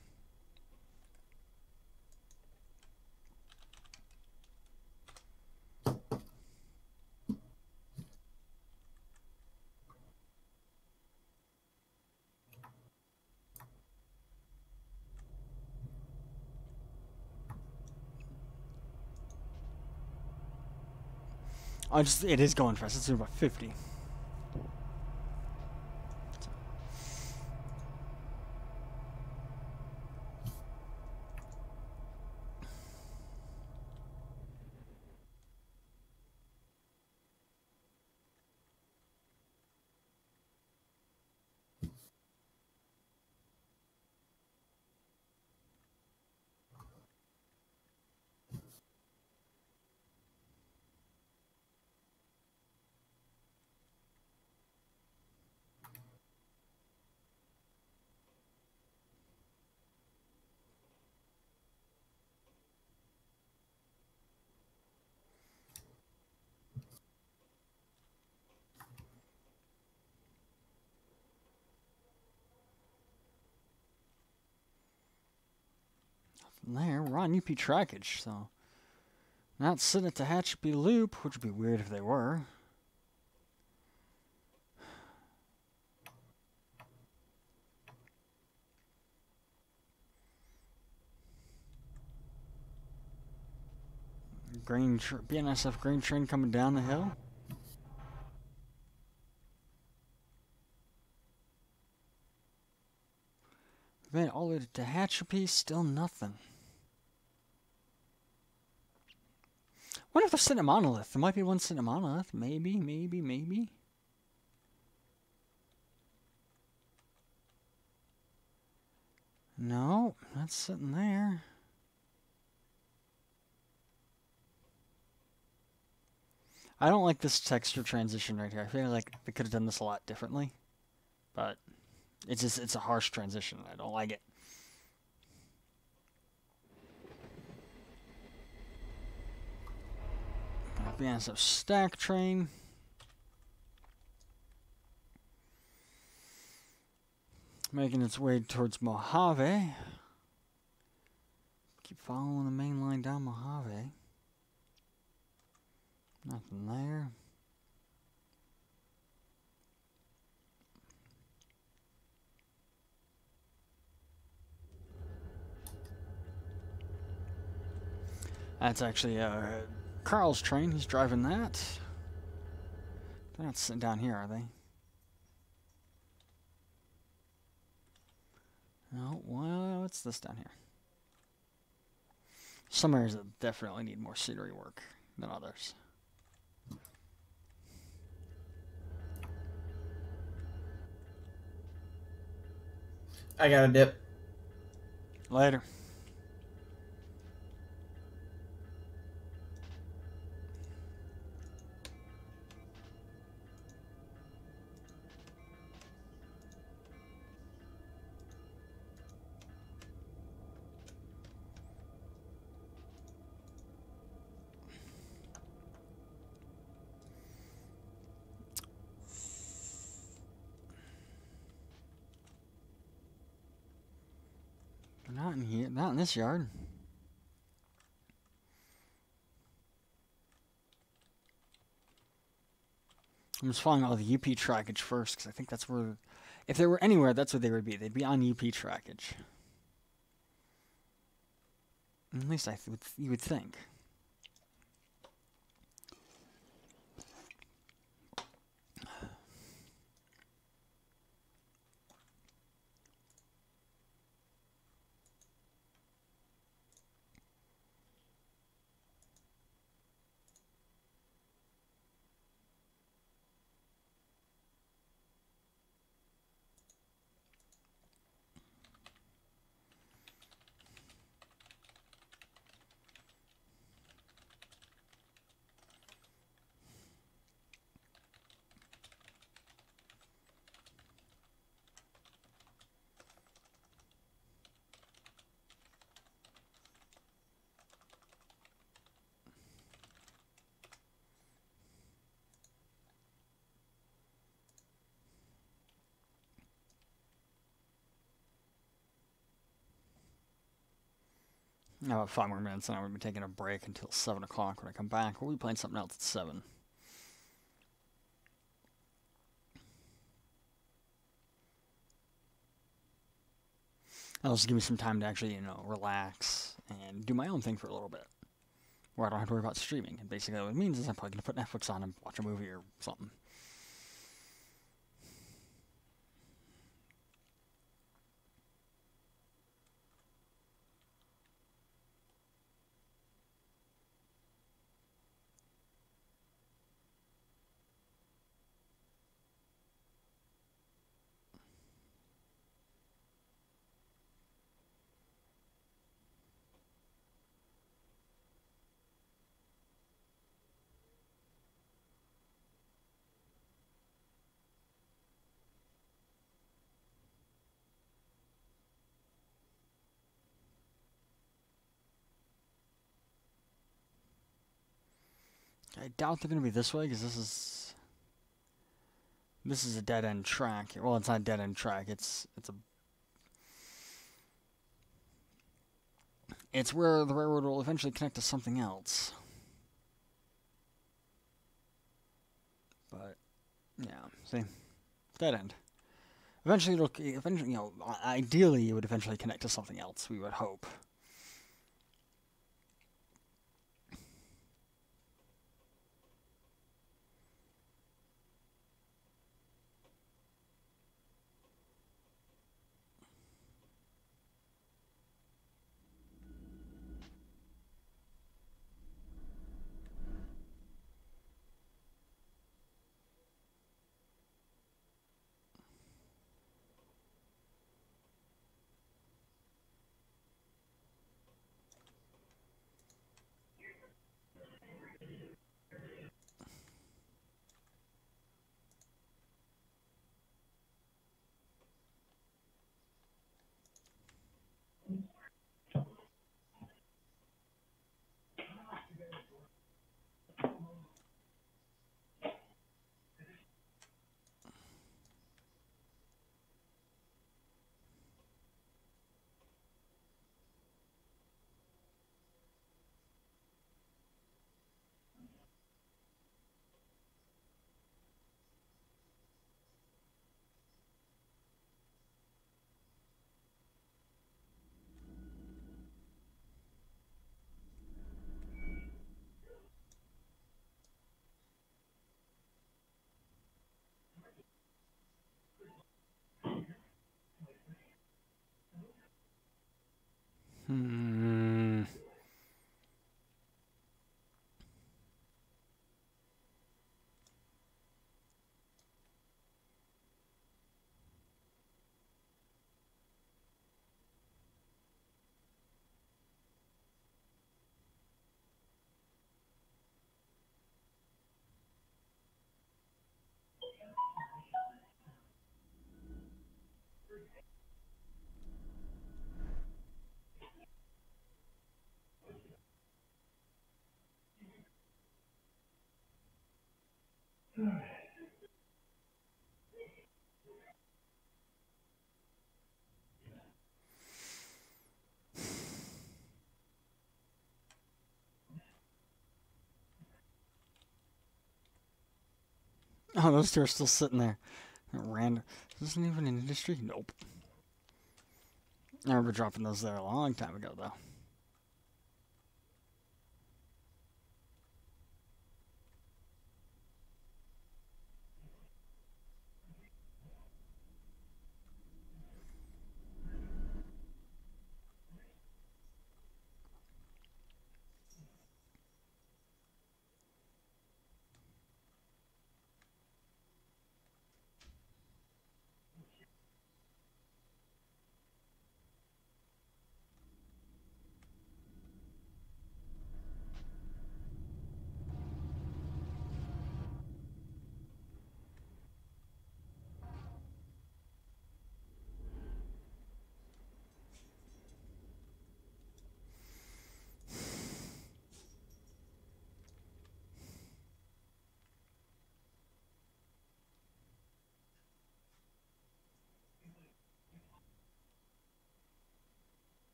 It is going fast. It's about 50. There, we're on UP trackage, so not sitting at the Tehachapi Loop, which would be weird if they were. BNSF grain train coming down the hill. Made it all the way to Tehachapi, still nothing. Wonder if they're sitting at Monolith. There might be one sitting at Monolith. Maybe. No, not sitting there. I don't like this texture transition right here. I feel like they could have done this a lot differently. But it's a harsh transition. I don't like it. BNSF stack train. Making its way towards Mojave. Keep following the main line down Mojave. Nothing there. That's actually Carl's train. He's driving that. They're not sitting down here, are they? No. Well, what's this down here? Some areas that definitely need more scenery work than others. I got a dip. Later. They're not in here. Not in this yard. I'm just following all the UP trackage first, because I think that's where... If they were anywhere, that's where they would be. They'd be on UP trackage. At least you would think. About 5 more minutes, and I'm going to be taking a break until 7 o'clock when I come back. We'll be playing something else at 7. That'll just give me some time to actually, relax and do my own thing for a little bit, where I don't have to worry about streaming. And basically what it means is I'm probably going to put Netflix on and watch a movie or something. I doubt they're going to be this way, because this is a dead-end track. Well, it's not a dead-end track. It's where the railroad will eventually connect to something else. But, yeah, see? Dead end. Eventually, ideally, it would eventually connect to something else, we would hope. Oh, those two are still sitting there. Random. Isn't even an industry? Nope. I remember dropping those there a long time ago, though.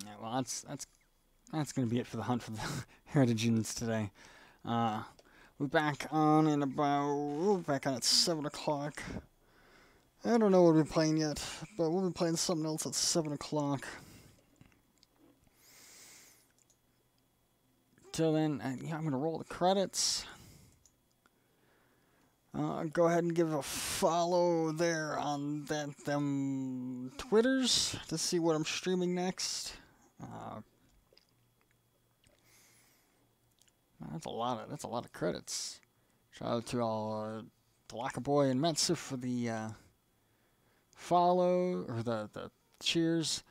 Yeah, well, that's gonna be it for the hunt for the heritage units today. We're back on in about back on at 7 o'clock. I don't know what we're playing yet, but we'll be playing something else at 7 o'clock. Till then, yeah, I'm gonna roll the credits. Go ahead and give a follow there on them Twitters to see what I'm streaming next. That's a lot of credits. Shout out to all Boy and Metsu for the follow or the cheers.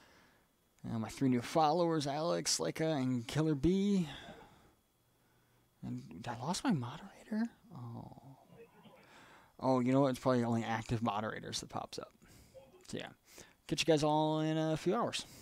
My 3 new followers, Alex, Leica, and Killer B. And I lost my moderator. Oh, you know what? It's probably only active moderators that pops up. So yeah, catch you guys all in a few hours.